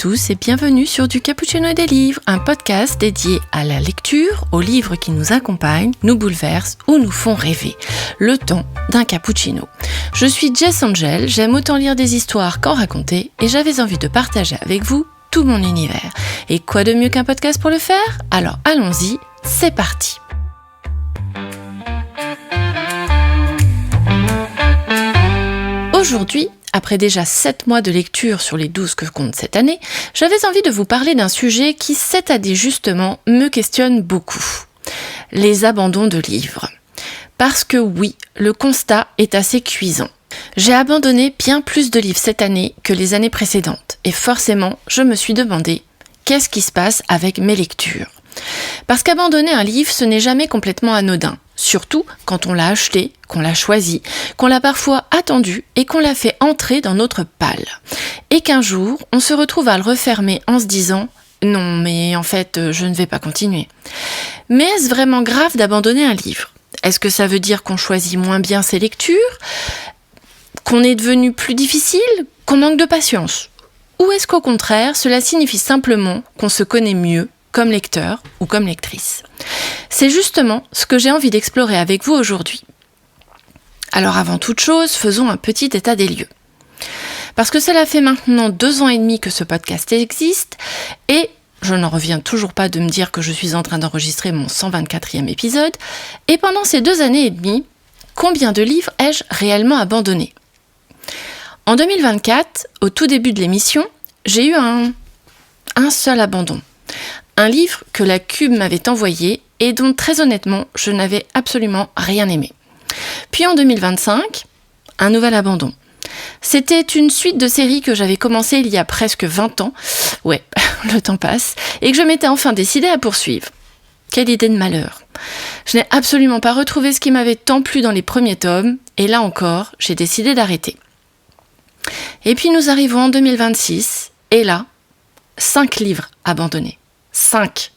tous et bienvenue sur Du Cappuccino et des livres, un podcast dédié à la lecture, aux livres qui nous accompagnent, nous bouleversent ou nous font rêver. Le temps d'un cappuccino. Je suis Jess Angel, j'aime autant lire des histoires qu'en raconter et j'avais envie de partager avec vous tout mon univers. Et quoi de mieux qu'un podcast pour le faire ? Alors allons-y, c'est parti. Aujourd'hui, après déjà 7 mois de lecture sur les 12 que compte cette année, j'avais envie de vous parler d'un sujet qui, cette année justement, me questionne beaucoup. Les abandons de livres. Parce que oui, le constat est assez cuisant. J'ai abandonné bien plus de livres cette année que les années précédentes. Et forcément, je me suis demandé, qu'est-ce qui se passe avec mes lectures ? Parce qu'abandonner un livre, ce n'est jamais complètement anodin. Surtout quand on l'a acheté, qu'on l'a choisi, qu'on l'a parfois attendu et qu'on l'a fait entrer dans notre palle. Et qu'un jour, on se retrouve à le refermer en se disant « Non, mais en fait, je ne vais pas continuer ». Mais est-ce vraiment grave d'abandonner un livre ? Est-ce que ça veut dire qu'on choisit moins bien ses lectures ? Qu'on est devenu plus difficile ? Qu'on manque de patience ? Ou est-ce qu'au contraire, cela signifie simplement qu'on se connaît mieux comme lecteur ou comme lectrice ? C'est justement ce que j'ai envie d'explorer avec vous aujourd'hui. Alors avant toute chose, faisons un petit état des lieux. Parce que cela fait maintenant 2 ans et demi que ce podcast existe et je n'en reviens toujours pas de me dire que je suis en train d'enregistrer mon 124e épisode. Et pendant ces 2 années et demie, combien de livres ai-je réellement abandonnés ? En 2024, au tout début de l'émission, j'ai eu un seul abandon. Un livre que la Cube m'avait envoyé et dont très honnêtement, je n'avais absolument rien aimé. Puis en 2025, un nouvel abandon. C'était une suite de séries que j'avais commencé il y a presque 20 ans. Ouais, le temps passe. Et que je m'étais enfin décidée à poursuivre. Quelle idée de malheur. Je n'ai absolument pas retrouvé ce qui m'avait tant plu dans les premiers tomes. Et là encore, j'ai décidé d'arrêter. Et puis nous arrivons en 2026. Et là, 5 livres abandonnés. 5.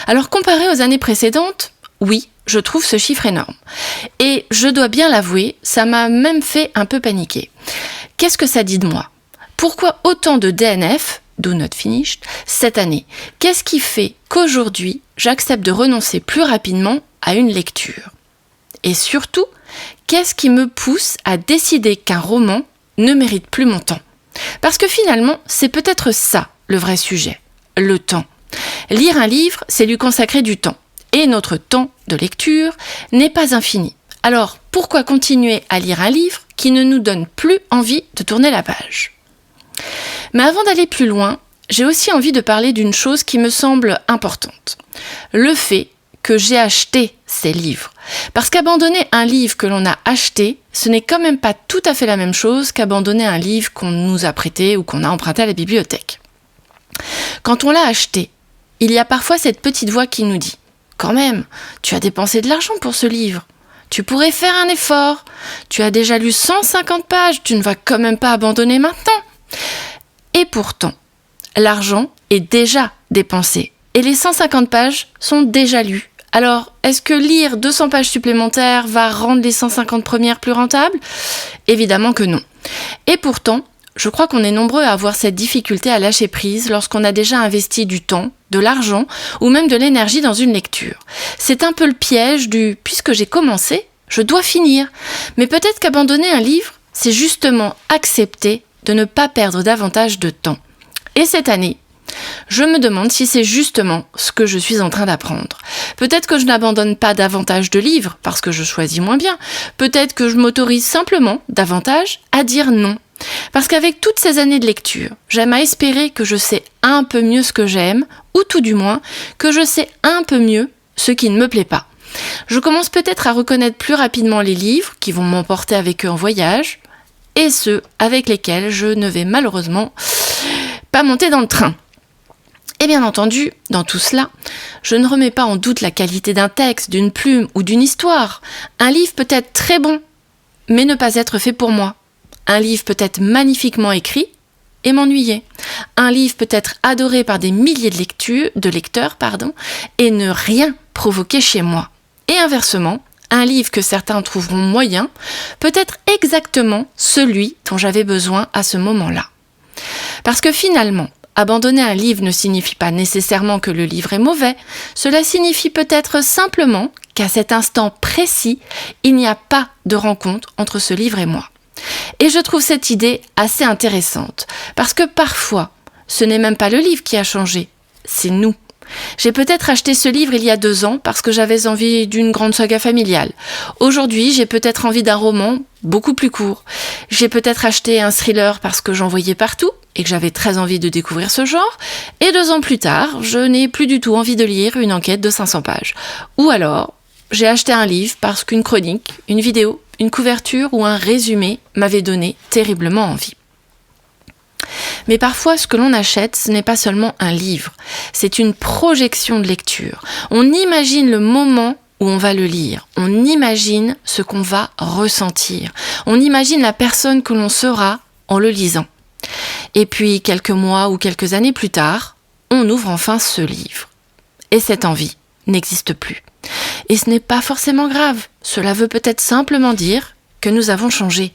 Alors comparé aux années précédentes, oui, je trouve ce chiffre énorme. Et je dois bien l'avouer, ça m'a même fait un peu paniquer. Qu'est-ce que ça dit de moi ? Pourquoi autant de DNF, do not finished, cette année ? Qu'est-ce qui fait qu'aujourd'hui, j'accepte de renoncer plus rapidement à une lecture ? Et surtout, qu'est-ce qui me pousse à décider qu'un roman ne mérite plus mon temps ? Parce que finalement, c'est peut-être ça le vrai sujet, le temps. Lire un livre, c'est lui consacrer du temps. Et notre temps de lecture n'est pas infini. Alors, pourquoi continuer à lire un livre qui ne nous donne plus envie de tourner la page ? Mais avant d'aller plus loin, j'ai aussi envie de parler d'une chose qui me semble importante. Le fait que j'ai acheté ces livres. Parce qu'abandonner un livre que l'on a acheté, ce n'est quand même pas tout à fait la même chose qu'abandonner un livre qu'on nous a prêté ou qu'on a emprunté à la bibliothèque. Quand on l'a acheté, il y a parfois cette petite voix qui nous dit « Quand même, tu as dépensé de l'argent pour ce livre. Tu pourrais faire un effort. Tu as déjà lu 150 pages. Tu ne vas quand même pas abandonner maintenant. » Et pourtant, l'argent est déjà dépensé. Et les 150 pages sont déjà lues. Alors, est-ce que lire 200 pages supplémentaires va rendre les 150 premières plus rentables ? Évidemment que non. Et pourtant, je crois qu'on est nombreux à avoir cette difficulté à lâcher prise lorsqu'on a déjà investi du temps, de l'argent ou même de l'énergie dans une lecture. C'est un peu le piège du « puisque j'ai commencé, je dois finir ». Mais peut-être qu'abandonner un livre, c'est justement accepter de ne pas perdre davantage de temps. Et cette année, je me demande si c'est justement ce que je suis en train d'apprendre. Peut-être que je n'abandonne pas davantage de livres parce que je choisis moins bien. Peut-être que je m'autorise simplement davantage à dire non. Parce qu'avec toutes ces années de lecture, j'aime à espérer que je sais un peu mieux ce que j'aime, ou tout du moins, que je sais un peu mieux ce qui ne me plaît pas. Je commence peut-être à reconnaître plus rapidement les livres qui vont m'emporter avec eux en voyage, et ceux avec lesquels je ne vais malheureusement pas monter dans le train. Et bien entendu, dans tout cela, je ne remets pas en doute la qualité d'un texte, d'une plume ou d'une histoire. Un livre peut être très bon, mais ne pas être fait pour moi. Un livre peut être magnifiquement écrit et m'ennuyer. Un livre peut être adoré par des milliers de lecteurs, et ne rien provoquer chez moi. Et inversement, un livre que certains trouveront moyen peut être exactement celui dont j'avais besoin à ce moment-là. Parce que finalement, abandonner un livre ne signifie pas nécessairement que le livre est mauvais, cela signifie peut-être simplement qu'à cet instant précis, il n'y a pas de rencontre entre ce livre et moi. Et je trouve cette idée assez intéressante, parce que parfois, ce n'est même pas le livre qui a changé, c'est nous. J'ai peut-être acheté ce livre il y a 2 ans parce que j'avais envie d'une grande saga familiale. Aujourd'hui, j'ai peut-être envie d'un roman beaucoup plus court. J'ai peut-être acheté un thriller parce que j'en voyais partout et que j'avais très envie de découvrir ce genre. Et 2 ans plus tard, je n'ai plus du tout envie de lire une enquête de 500 pages. Ou alors, j'ai acheté un livre parce qu'une chronique, une vidéo, une couverture ou un résumé m'avait donné terriblement envie. Mais parfois, ce que l'on achète, ce n'est pas seulement un livre, c'est une projection de lecture. On imagine le moment où on va le lire, on imagine ce qu'on va ressentir, on imagine la personne que l'on sera en le lisant. Et puis, quelques mois ou quelques années plus tard, on ouvre enfin ce livre. Et cette envie n'existe plus. Et ce n'est pas forcément grave, cela veut peut-être simplement dire que nous avons changé.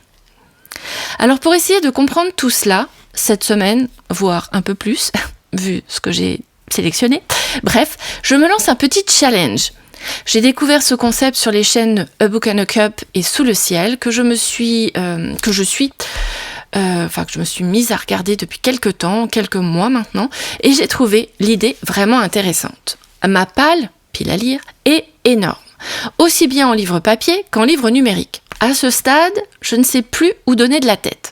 Alors pour essayer de comprendre tout cela, cette semaine, voire un peu plus, vu ce que j'ai sélectionné, bref, je me lance un petit challenge. J'ai découvert ce concept sur les chaînes A Book and a Cup et Sous le ciel que je me suis mise à regarder depuis quelques mois maintenant, et j'ai trouvé l'idée vraiment intéressante. Ma palle, pile à lire, est énorme, aussi bien en livre papier qu'en livre numérique. À ce stade, je ne sais plus où donner de la tête.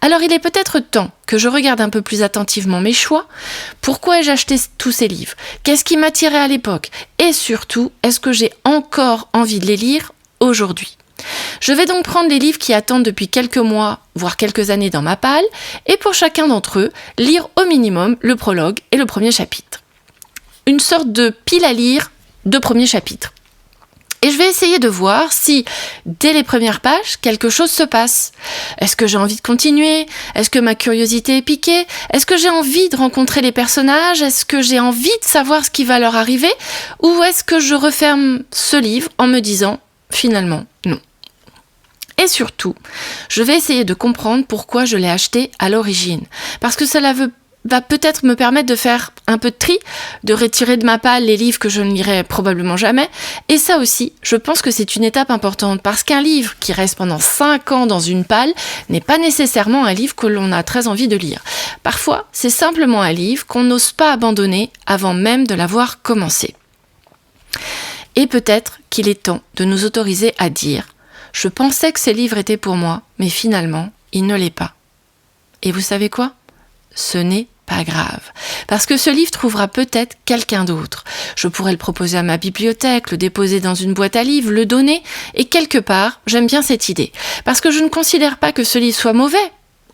Alors il est peut-être temps que je regarde un peu plus attentivement mes choix. Pourquoi ai-je acheté tous ces livres ? Qu'est-ce qui m'attirait à l'époque ? Et surtout, est-ce que j'ai encore envie de les lire aujourd'hui ? Je vais donc prendre les livres qui attendent depuis quelques mois, voire quelques années dans ma palle, et pour chacun d'entre eux, lire au minimum le prologue et le premier chapitre. Une sorte de pile à lire de premier chapitre. Et je vais essayer de voir si, dès les premières pages, quelque chose se passe. Est-ce que j'ai envie de continuer ? Est-ce que ma curiosité est piquée ? Est-ce que j'ai envie de rencontrer les personnages ? Est-ce que j'ai envie de savoir ce qui va leur arriver ? Ou est-ce que je referme ce livre en me disant, finalement, non ? Et surtout, je vais essayer de comprendre pourquoi je l'ai acheté à l'origine. Parce que cela va peut-être me permettre de faire un peu de tri, de retirer de ma palle les livres que je ne lirai probablement jamais. Et ça aussi, je pense que c'est une étape importante, parce qu'un livre qui reste pendant 5 ans dans une palle n'est pas nécessairement un livre que l'on a très envie de lire. Parfois, c'est simplement un livre qu'on n'ose pas abandonner avant même de l'avoir commencé. Et peut-être qu'il est temps de nous autoriser à dire « Je pensais que ces livres étaient pour moi, mais finalement, il ne l'est pas. » Et vous savez quoi ? Ce n'est pas grave, parce que ce livre trouvera peut-être quelqu'un d'autre. Je pourrais le proposer à ma bibliothèque, le déposer dans une boîte à livres, le donner, et quelque part, j'aime bien cette idée, parce que je ne considère pas que ce livre soit mauvais,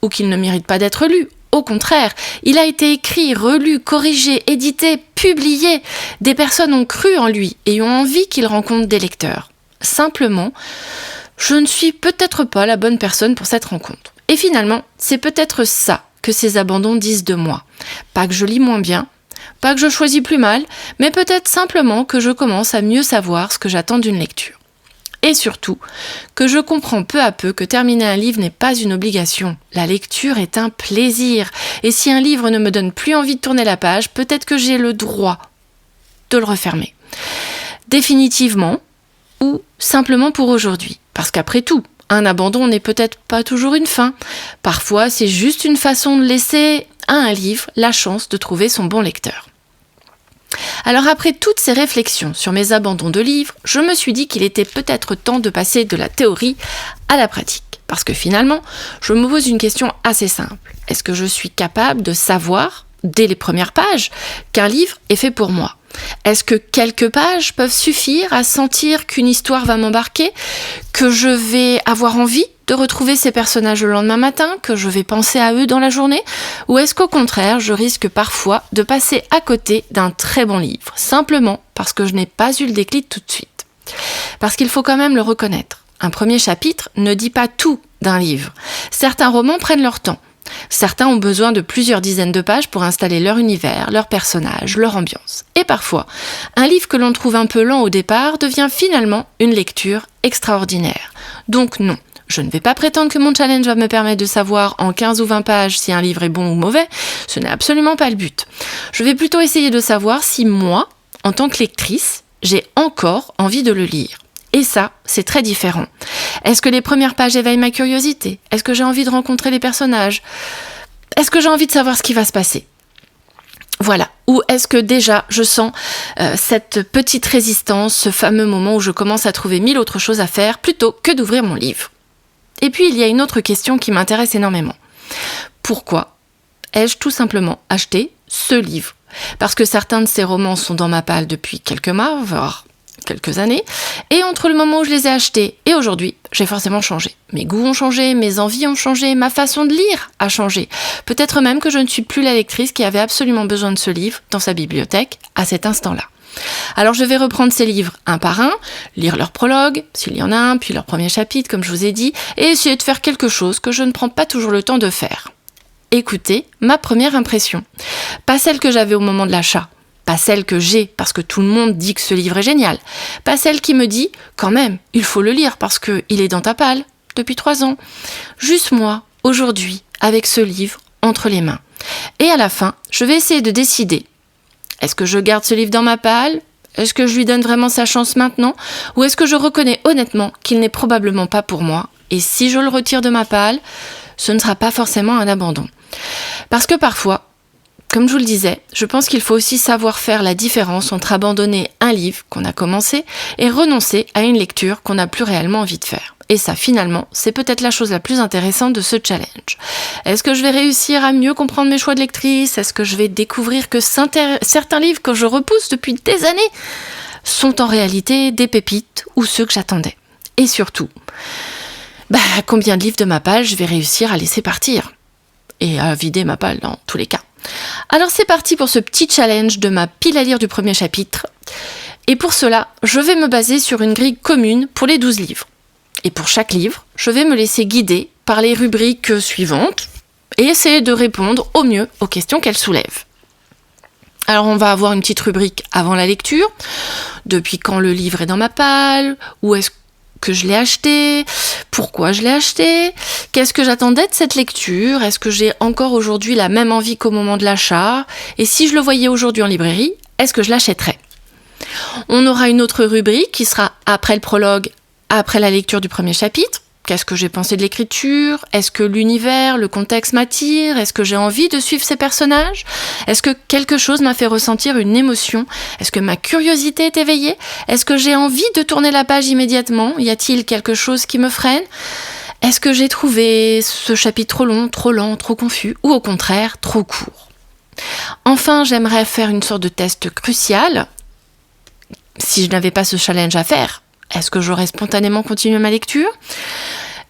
ou qu'il ne mérite pas d'être lu. Au contraire, il a été écrit, relu, corrigé, édité, publié. Des personnes ont cru en lui et ont envie qu'il rencontre des lecteurs. Simplement, je ne suis peut-être pas la bonne personne pour cette rencontre. Et finalement, c'est peut-être ça que ces abandons disent de moi. Pas que je lis moins bien, pas que je choisis plus mal, mais peut-être simplement que je commence à mieux savoir ce que j'attends d'une lecture. Et surtout, que je comprends peu à peu que terminer un livre n'est pas une obligation. La lecture est un plaisir. Et si un livre ne me donne plus envie de tourner la page, peut-être que j'ai le droit de le refermer. Définitivement, ou simplement pour aujourd'hui. Parce qu'après tout, un abandon n'est peut-être pas toujours une fin. Parfois, c'est juste une façon de laisser à un livre la chance de trouver son bon lecteur. Alors après toutes ces réflexions sur mes abandons de livres, je me suis dit qu'il était peut-être temps de passer de la théorie à la pratique. Parce que finalement, je me pose une question assez simple. Est-ce que je suis capable de savoir, dès les premières pages, qu'un livre est fait pour moi ? Est-ce que quelques pages peuvent suffire à sentir qu'une histoire va m'embarquer, que je vais avoir envie de retrouver ces personnages le lendemain matin, que je vais penser à eux dans la journée ? Ou est-ce qu'au contraire, je risque parfois de passer à côté d'un très bon livre, simplement parce que je n'ai pas eu le déclic tout de suite ? Parce qu'il faut quand même le reconnaître. Un premier chapitre ne dit pas tout d'un livre. Certains romans prennent leur temps. Certains ont besoin de plusieurs dizaines de pages pour installer leur univers, leurs personnages, leur ambiance. Et parfois, un livre que l'on trouve un peu lent au départ devient finalement une lecture extraordinaire. Donc non, Je ne vais pas prétendre que mon challenge va me permettre de savoir en 15 ou 20 pages si un livre est bon ou mauvais, ce n'est absolument pas le but. Je vais plutôt essayer de savoir si moi, en tant que lectrice, j'ai encore envie de le lire. Et ça, c'est très différent. Est-ce que les premières pages éveillent ma curiosité ? Est-ce que j'ai envie de rencontrer les personnages ? Est-ce que j'ai envie de savoir ce qui va se passer ? Voilà. Ou est-ce que déjà je sens cette petite résistance, ce fameux moment où je commence à trouver 1000 autres choses à faire plutôt que d'ouvrir mon livre ? Et puis il y a une autre question qui m'intéresse énormément. Pourquoi ai-je tout simplement acheté ce livre ? Parce que certains de ces romans sont dans ma palle depuis quelques mois, voire quelques années, et entre le moment où je les ai achetés et aujourd'hui, j'ai forcément changé. Mes goûts ont changé, mes envies ont changé, ma façon de lire a changé. Peut-être même que je ne suis plus la lectrice qui avait absolument besoin de ce livre dans sa bibliothèque à cet instant-là. Alors je vais reprendre ces livres un par un, lire leur prologue, s'il y en a un, puis leur premier chapitre, comme je vous ai dit, et essayer de faire quelque chose que je ne prends pas toujours le temps de faire. Écoutez ma première impression. Pas celle que j'avais au moment de l'achat. Pas celle que j'ai parce que tout le monde dit que ce livre est génial. Pas celle qui me dit, quand même, il faut le lire parce qu'il est dans ta palle depuis 3 ans. Juste moi, aujourd'hui, avec ce livre entre les mains. Et à la fin, je vais essayer de décider. Est-ce que je garde ce livre dans ma palle ? Est-ce que je lui donne vraiment sa chance maintenant ? Ou est-ce que je reconnais honnêtement qu'il n'est probablement pas pour moi ? Et si je le retire de ma palle, ce ne sera pas forcément un abandon. Parce que parfois, comme je vous le disais, je pense qu'il faut aussi savoir faire la différence entre abandonner un livre qu'on a commencé et renoncer à une lecture qu'on n'a plus réellement envie de faire. Et ça, finalement, c'est peut-être la chose la plus intéressante de ce challenge. Est-ce que je vais réussir à mieux comprendre mes choix de lectrice ? Est-ce que je vais découvrir que certains livres que je repousse depuis des années sont en réalité des pépites ou ceux que j'attendais ? Et surtout, combien de livres de ma palle je vais réussir à laisser partir ? Et à vider ma palle dans tous les cas. Alors c'est parti pour ce petit challenge de ma pile à lire du premier chapitre. Et pour cela, je vais me baser sur une grille commune pour les 12 livres. Et pour chaque livre, je vais me laisser guider par les rubriques suivantes et essayer de répondre au mieux aux questions qu'elles soulèvent. Alors on va avoir une petite rubrique avant la lecture, depuis quand le livre est dans ma palle, où est-ce que je l'ai acheté, pourquoi je l'ai acheté, qu'est-ce que j'attendais de cette lecture, est-ce que j'ai encore aujourd'hui la même envie qu'au moment de l'achat, et si je le voyais aujourd'hui en librairie, est-ce que je l'achèterais ? On aura une autre rubrique qui sera après le prologue, après la lecture du premier chapitre. Qu'est-ce que j'ai pensé de l'écriture ? Est-ce que l'univers, le contexte m'attire ? Est-ce que j'ai envie de suivre ces personnages ? Est-ce que quelque chose m'a fait ressentir une émotion ? Est-ce que ma curiosité est éveillée ? Est-ce que j'ai envie de tourner la page immédiatement ? Y a-t-il quelque chose qui me freine ? Est-ce que j'ai trouvé ce chapitre trop long, trop lent, trop confus ? Ou au contraire, trop court ? Enfin, j'aimerais faire une sorte de test crucial. Si je n'avais pas ce challenge à faire, est-ce que j'aurais spontanément continué ma lecture ?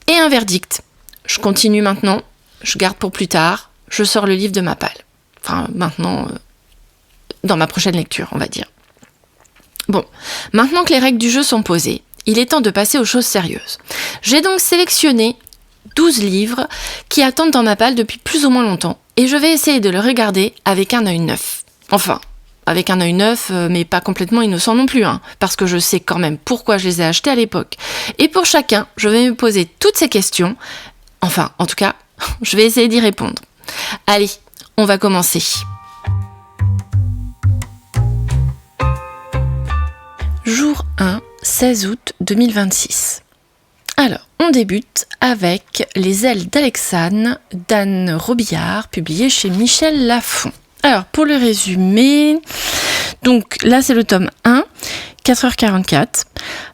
Et un verdict. Je continue maintenant, je garde pour plus tard, je sors le livre de ma palle. Enfin, maintenant, dans ma prochaine lecture, on va dire. Bon, maintenant que les règles du jeu sont posées, il est temps de passer aux choses sérieuses. J'ai donc sélectionné 12 livres qui attendent dans ma palle depuis plus ou moins longtemps, et je vais essayer de les regarder avec un œil neuf. Enfin, avec un œil neuf, mais pas complètement innocent non plus, parce que je sais quand même pourquoi je les ai achetés à l'époque. Et pour chacun, je vais me poser toutes ces questions. Enfin, en tout cas, je vais essayer d'y répondre. Allez, on va commencer. Jour 1, 16 août 2026. Alors, on débute avec Les ailes d'Alexane d'Anne Robillard, publié chez Michel Lafon. Alors, pour le résumé, donc là c'est le tome 1, 4h44.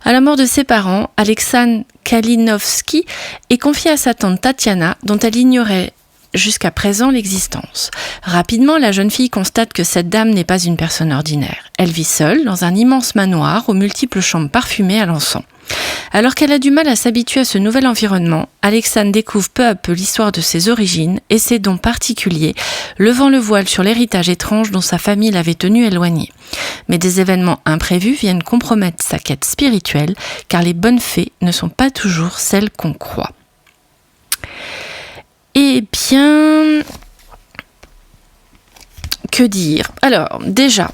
À la mort de ses parents, Alexane Kalinowski est confiée à sa tante Tatiana, dont elle ignorait jusqu'à présent l'existence. Rapidement, la jeune fille constate que cette dame n'est pas une personne ordinaire. Elle vit seule dans un immense manoir aux multiples chambres parfumées à l'encens. Alors qu'elle a du mal à s'habituer à ce nouvel environnement, Alexane découvre peu à peu l'histoire de ses origines et ses dons particuliers, levant le voile sur l'héritage étrange dont sa famille l'avait tenue éloignée. Mais des événements imprévus viennent compromettre sa quête spirituelle, car les bonnes fées ne sont pas toujours celles qu'on croit. Eh bien, que dire ? Alors, déjà,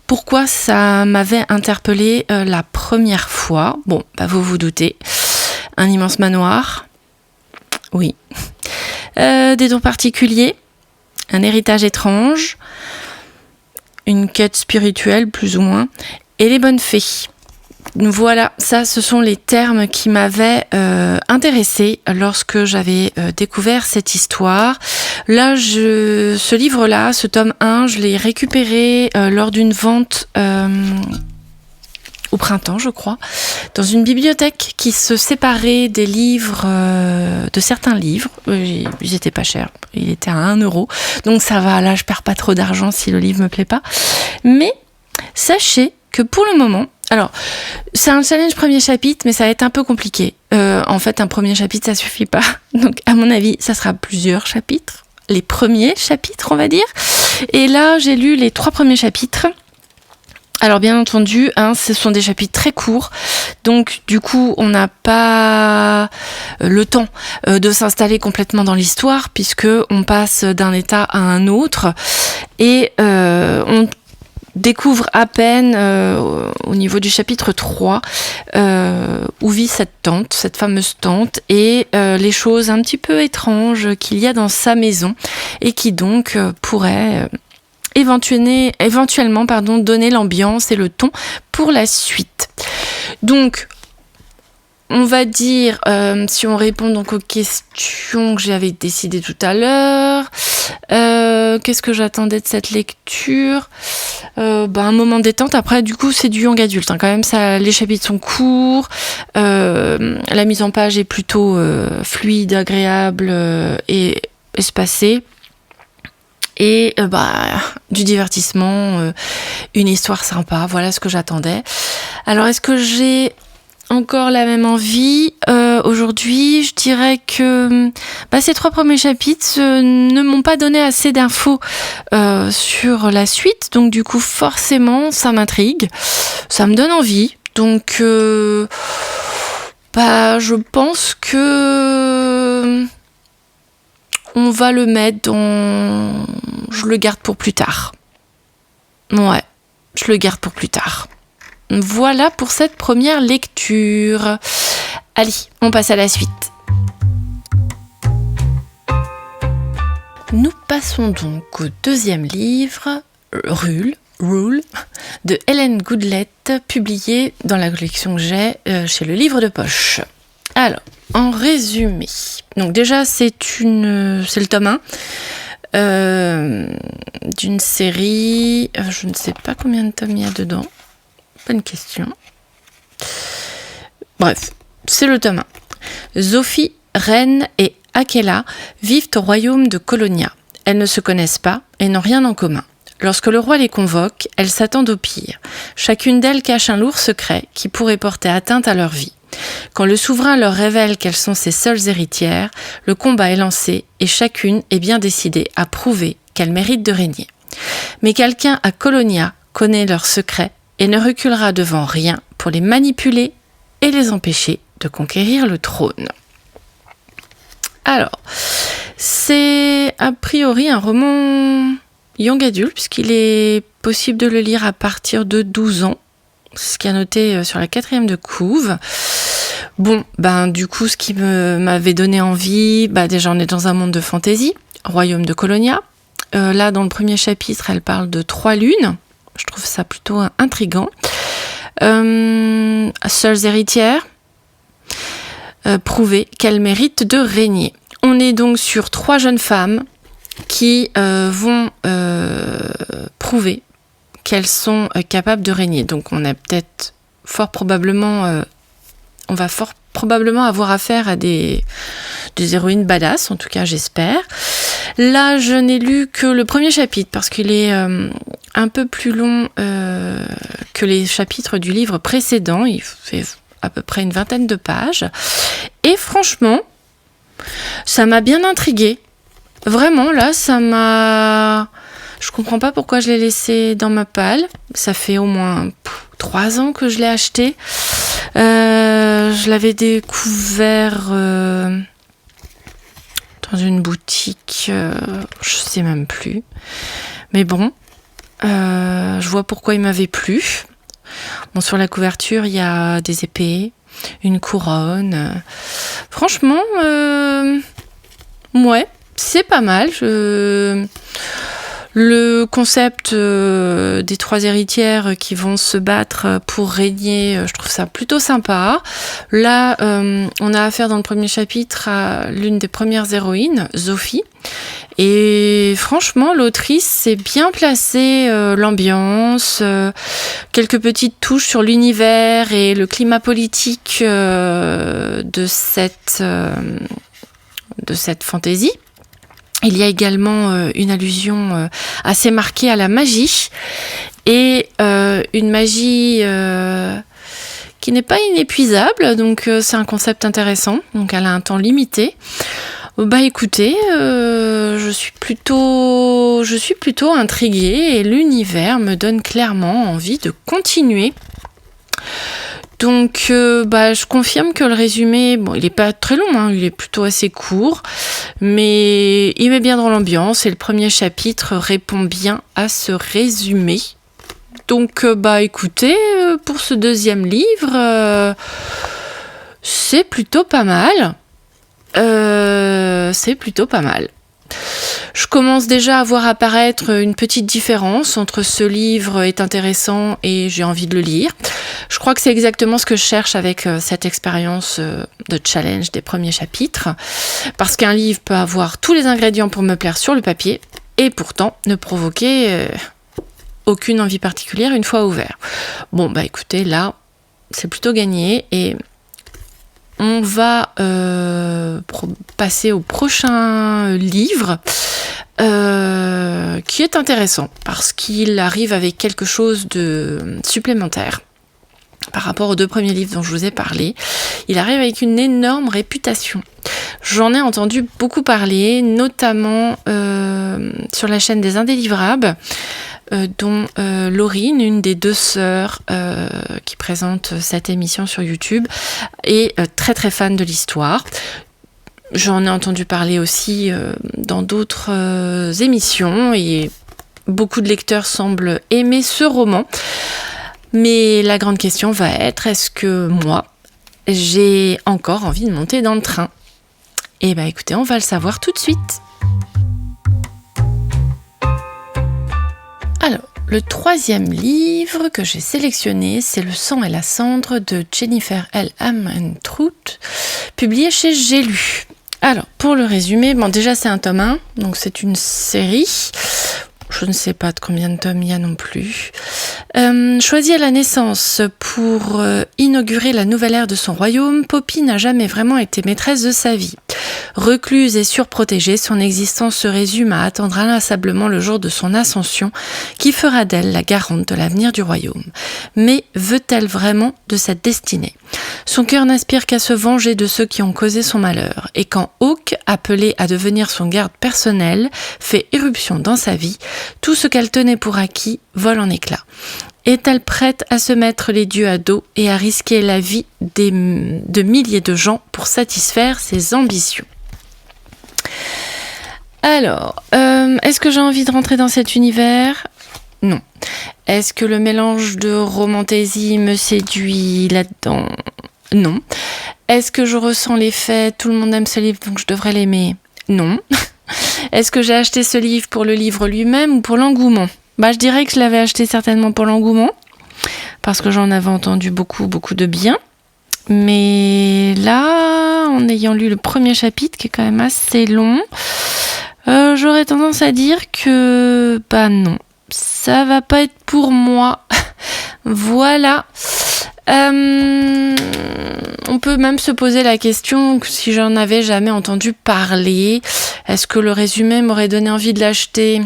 pourquoi ça m'avait interpellée la première fois ? Bon, vous vous doutez. Un immense manoir. Oui. Des dons particuliers. Un héritage étrange. Une quête spirituelle, plus ou moins. Et les bonnes fées. Voilà, ça, ce sont les termes qui m'avaient intéressée lorsque j'avais découvert cette histoire. Là, ce livre-là, ce tome 1, je l'ai récupéré lors d'une vente au printemps, je crois, dans une bibliothèque qui se séparait des livres, de certains livres. Ils étaient pas chers, il était à 1 €, donc ça va, là, je perds pas trop d'argent si le livre me plaît pas. Mais sachez que pour le moment, alors, c'est un challenge premier chapitre, mais ça va être un peu compliqué. En fait, un premier chapitre, ça suffit pas. Donc, à mon avis, ça sera plusieurs chapitres. Les premiers chapitres, on va dire. Et là, j'ai lu les 3 premiers chapitres. Alors, bien entendu, ce sont des chapitres très courts. Donc, du coup, on n'a pas le temps de s'installer complètement dans l'histoire, puisque on passe d'un état à un autre. Et on découvre à peine au niveau du chapitre 3 où vit cette fameuse tante, et les choses un petit peu étranges qu'il y a dans sa maison et qui donc pourraient éventuellement donner l'ambiance et le ton pour la suite. Donc, on va dire, si on répond donc aux questions que j'avais décidées tout à l'heure, qu'est-ce que j'attendais de cette lecture ? Un moment de détente. Après, du coup, c'est du young adulte. Quand même, les chapitres sont courts. La mise en page est plutôt fluide, agréable et espacée. Et du divertissement, une histoire sympa. Voilà ce que j'attendais. Alors, est-ce que j'ai encore la même envie aujourd'hui? Je dirais que ces 3 premiers chapitres ne m'ont pas donné assez d'infos sur la suite, donc du coup forcément ça m'intrigue, ça me donne envie, donc je pense que on va le mettre je le garde pour plus tard. Ouais, je le garde pour plus tard. Voilà pour cette première lecture. Allez, on passe à la suite. Nous passons donc au deuxième livre, Rule, de Hélène Goodlett, publié dans la collection que j'ai chez le livre de poche. Alors, en résumé, donc déjà c'est le tome 1 d'une série, je ne sais pas combien de tomes il y a dedans. Bonne question. Bref, c'est le tome 1. Zophie, Ren et Akela vivent au royaume de Colonia. Elles ne se connaissent pas et n'ont rien en commun. Lorsque le roi les convoque, elles s'attendent au pire. Chacune d'elles cache un lourd secret qui pourrait porter atteinte à leur vie. Quand le souverain leur révèle qu'elles sont ses seules héritières, le combat est lancé et chacune est bien décidée à prouver qu'elle mérite de régner. Mais quelqu'un à Colonia connaît leurs secrets et ne reculera devant rien pour les manipuler et les empêcher de conquérir le trône. Alors, c'est a priori un roman young adulte, puisqu'il est possible de le lire à partir de 12 ans. C'est ce qui est noté sur la 4e de couve. Bon, du coup, ce qui m'avait donné envie, déjà on est dans un monde de fantaisie, royaume de Colonia. Là, dans le premier chapitre, elle parle de 3 lunes. Je trouve ça plutôt intriguant. Seules héritières, prouver qu'elles méritent de régner. On est donc sur 3 jeunes femmes qui vont prouver qu'elles sont capables de régner. Donc on a peut-être fort probablement avoir affaire à des héroïnes badass, en tout cas j'espère. Là, je n'ai lu que le premier chapitre parce qu'il est un peu plus long que les chapitres du livre précédent. Il fait à peu près une 20aine de pages. Et franchement, ça m'a bien intriguée. Vraiment, là, je comprends pas pourquoi je l'ai laissé dans ma palle. Ça fait au moins 3 ans que je l'ai acheté. Je l'avais découvert dans une boutique, je sais même plus. Mais bon, je vois pourquoi il m'avait plu. Bon, sur la couverture, il y a des épées, une couronne. Franchement, ouais, c'est pas mal. Le concept des 3 héritières qui vont se battre pour régner, je trouve ça plutôt sympa. Là, on a affaire dans le premier chapitre à l'une des premières héroïnes, Sophie. Et franchement, l'autrice s'est bien placée, l'ambiance, quelques petites touches sur l'univers et le climat politique de cette fantaisie. Il y a également une allusion assez marquée à la magie et une magie qui n'est pas inépuisable, donc c'est un concept intéressant. Donc elle a un temps limité. Bah écoutez, je suis plutôt intriguée et l'univers me donne clairement envie de continuer. Donc, je confirme que le résumé, bon, il est pas très long, hein, il est plutôt assez court, mais il met bien dans l'ambiance et le premier chapitre répond bien à ce résumé. Donc, écoutez, pour ce deuxième livre, c'est plutôt pas mal. Je commence déjà à voir apparaître une petite différence entre ce livre est intéressant et j'ai envie de le lire. Je crois que c'est exactement ce que je cherche avec cette expérience de challenge des premiers chapitres. Parce qu'un livre peut avoir tous les ingrédients pour me plaire sur le papier et pourtant ne provoquer aucune envie particulière une fois ouvert. Bon, écoutez, là, c'est plutôt gagné et on va passer au prochain livre qui est intéressant parce qu'il arrive avec quelque chose de supplémentaire par rapport aux 2 premiers livres dont je vous ai parlé. Il arrive avec une énorme réputation. J'en ai entendu beaucoup parler, notamment sur la chaîne des Indélivrables, dont Laurine, une des 2 sœurs qui présente cette émission sur YouTube, est très très fan de l'histoire. J'en ai entendu parler aussi dans d'autres émissions et beaucoup de lecteurs semblent aimer ce roman. Mais la grande question va être, est-ce que moi, j'ai encore envie de monter dans le train ? Eh bien écoutez, on va le savoir tout de suite. Alors, le 3e livre que j'ai sélectionné, c'est Le sang et la cendre de Jennifer L. Armentrout, publié chez J'ai lu. Alors, pour le résumé, déjà c'est un tome 1, donc c'est une série. Je ne sais pas de combien de tomes il y a non plus. Choisie à la naissance pour inaugurer la nouvelle ère de son royaume, Poppy n'a jamais vraiment été maîtresse de sa vie. Recluse et surprotégée, son existence se résume à attendre inlassablement le jour de son ascension, qui fera d'elle la garante de l'avenir du royaume. Mais veut-elle vraiment de cette destinée ? Son cœur n'aspire qu'à se venger de ceux qui ont causé son malheur, et quand Hawke, appelé à devenir son garde personnel, fait irruption dans sa vie, tout ce qu'elle tenait pour acquis vole en éclats. Est-elle prête à se mettre les dieux à dos et à risquer la vie de milliers de gens pour satisfaire ses ambitions ? Alors, est-ce que j'ai envie de rentrer dans cet univers ? Non. Est-ce que le mélange de romantaisie me séduit là-dedans ? Non. Est-ce que je ressens l'effet « tout le monde aime ce livre, donc je devrais l'aimer » ? Non. Est-ce que j'ai acheté ce livre pour le livre lui-même ou pour l'engouement ? Je dirais que je l'avais acheté certainement pour l'engouement, parce que j'en avais entendu beaucoup de bien. Mais là, en ayant lu le premier chapitre, qui est quand même assez long, j'aurais tendance à dire que, non, ça va pas être pour moi. Voilà. On peut même se poser la question que si j'en avais jamais entendu parler, est-ce que le résumé m'aurait donné envie de l'acheter ?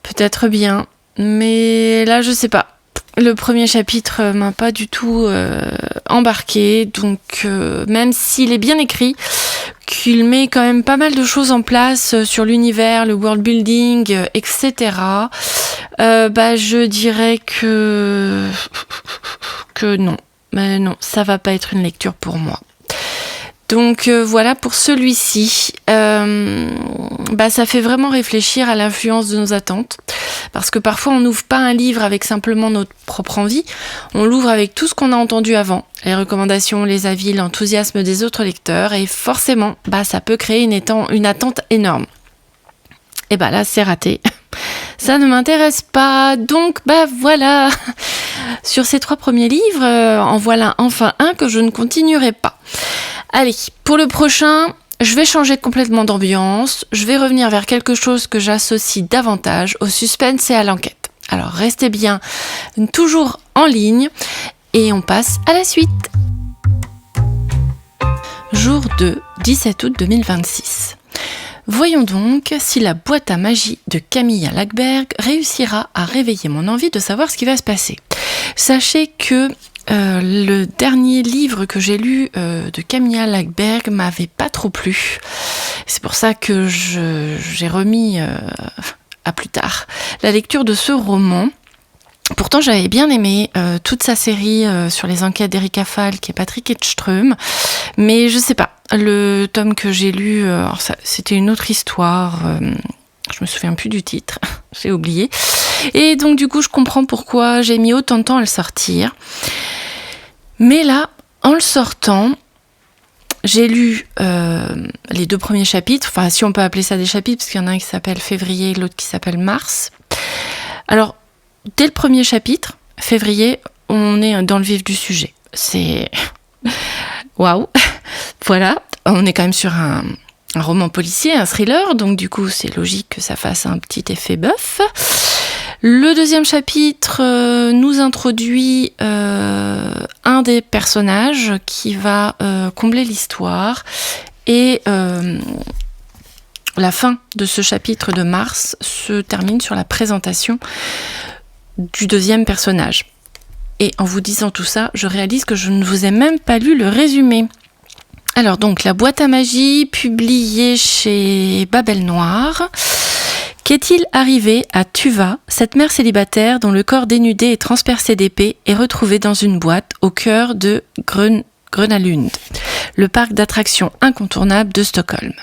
Peut-être bien, mais là je sais pas. Le premier chapitre m'a pas du tout embarqué, donc même s'il est bien écrit, qu'il met quand même pas mal de choses en place sur l'univers, le world building, etc. Je dirais que non. Mais non, ça va pas être une lecture pour moi. Donc voilà pour celui-ci. ça fait vraiment réfléchir à l'influence de nos attentes. Parce que parfois, on n'ouvre pas un livre avec simplement notre propre envie, on l'ouvre avec tout ce qu'on a entendu avant, les recommandations, les avis, l'enthousiasme des autres lecteurs, et forcément, ça peut créer une attente énorme. Et là, c'est raté. Ça ne m'intéresse pas, donc voilà. Sur ces 3 premiers livres, en voilà enfin un que je ne continuerai pas. Allez, pour le prochain, je vais changer complètement d'ambiance. Je vais revenir vers quelque chose que j'associe davantage au suspense et à l'enquête. Alors restez bien toujours en ligne et on passe à la suite. Jour 2, 17 août 2026. Voyons donc si la boîte à magie de Camilla Läckberg réussira à réveiller mon envie de savoir ce qui va se passer. Sachez que le dernier livre que j'ai lu de Camilla Läckberg m'avait pas trop plu. C'est pour ça que j'ai remis à plus tard la lecture de ce roman. Pourtant, j'avais bien aimé toute sa série sur les enquêtes d'Erika Falk et Patrick Edström, mais je sais pas, le tome que j'ai lu, c'était une autre histoire, je me souviens plus du titre, j'ai oublié, et donc du coup je comprends pourquoi j'ai mis autant de temps à le sortir. Mais là, en le sortant, j'ai lu les 2 premiers chapitres, enfin si on peut appeler ça des chapitres, parce qu'il y en a un qui s'appelle Février et l'autre qui s'appelle Mars. Alors, dès le premier chapitre, Février, on est dans le vif du sujet. C'est... Waouh. Voilà, on est quand même sur un roman policier, un thriller, donc du coup c'est logique que ça fasse un petit effet bœuf. Le deuxième chapitre nous introduit un des personnages qui va combler l'histoire et la fin de ce chapitre de Mars se termine sur la présentation du deuxième personnage. Et en vous disant tout ça, je réalise que je ne vous ai même pas lu le résumé. Alors donc, la boîte à magie, publiée chez Babel Noir. Qu'est-il arrivé à Tuva, cette mère célibataire dont le corps dénudé et transpercé d'épées est retrouvé dans une boîte au cœur de Grönalund, le parc d'attractions incontournable de Stockholm.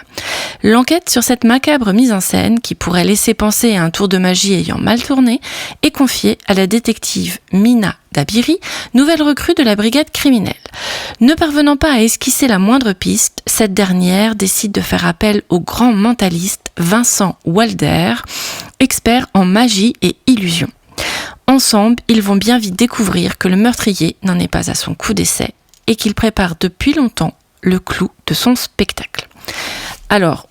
L'enquête sur cette macabre mise en scène, qui pourrait laisser penser à un tour de magie ayant mal tourné, est confiée à la détective Mina Dabiri, nouvelle recrue de la brigade criminelle. Ne parvenant pas à esquisser la moindre piste, cette dernière décide de faire appel au grand mentaliste Vincent Walder, expert en magie et illusion. Ensemble, ils vont bien vite découvrir que le meurtrier n'en est pas à son coup d'essai et qu'il prépare depuis longtemps le clou de son spectacle. Alors,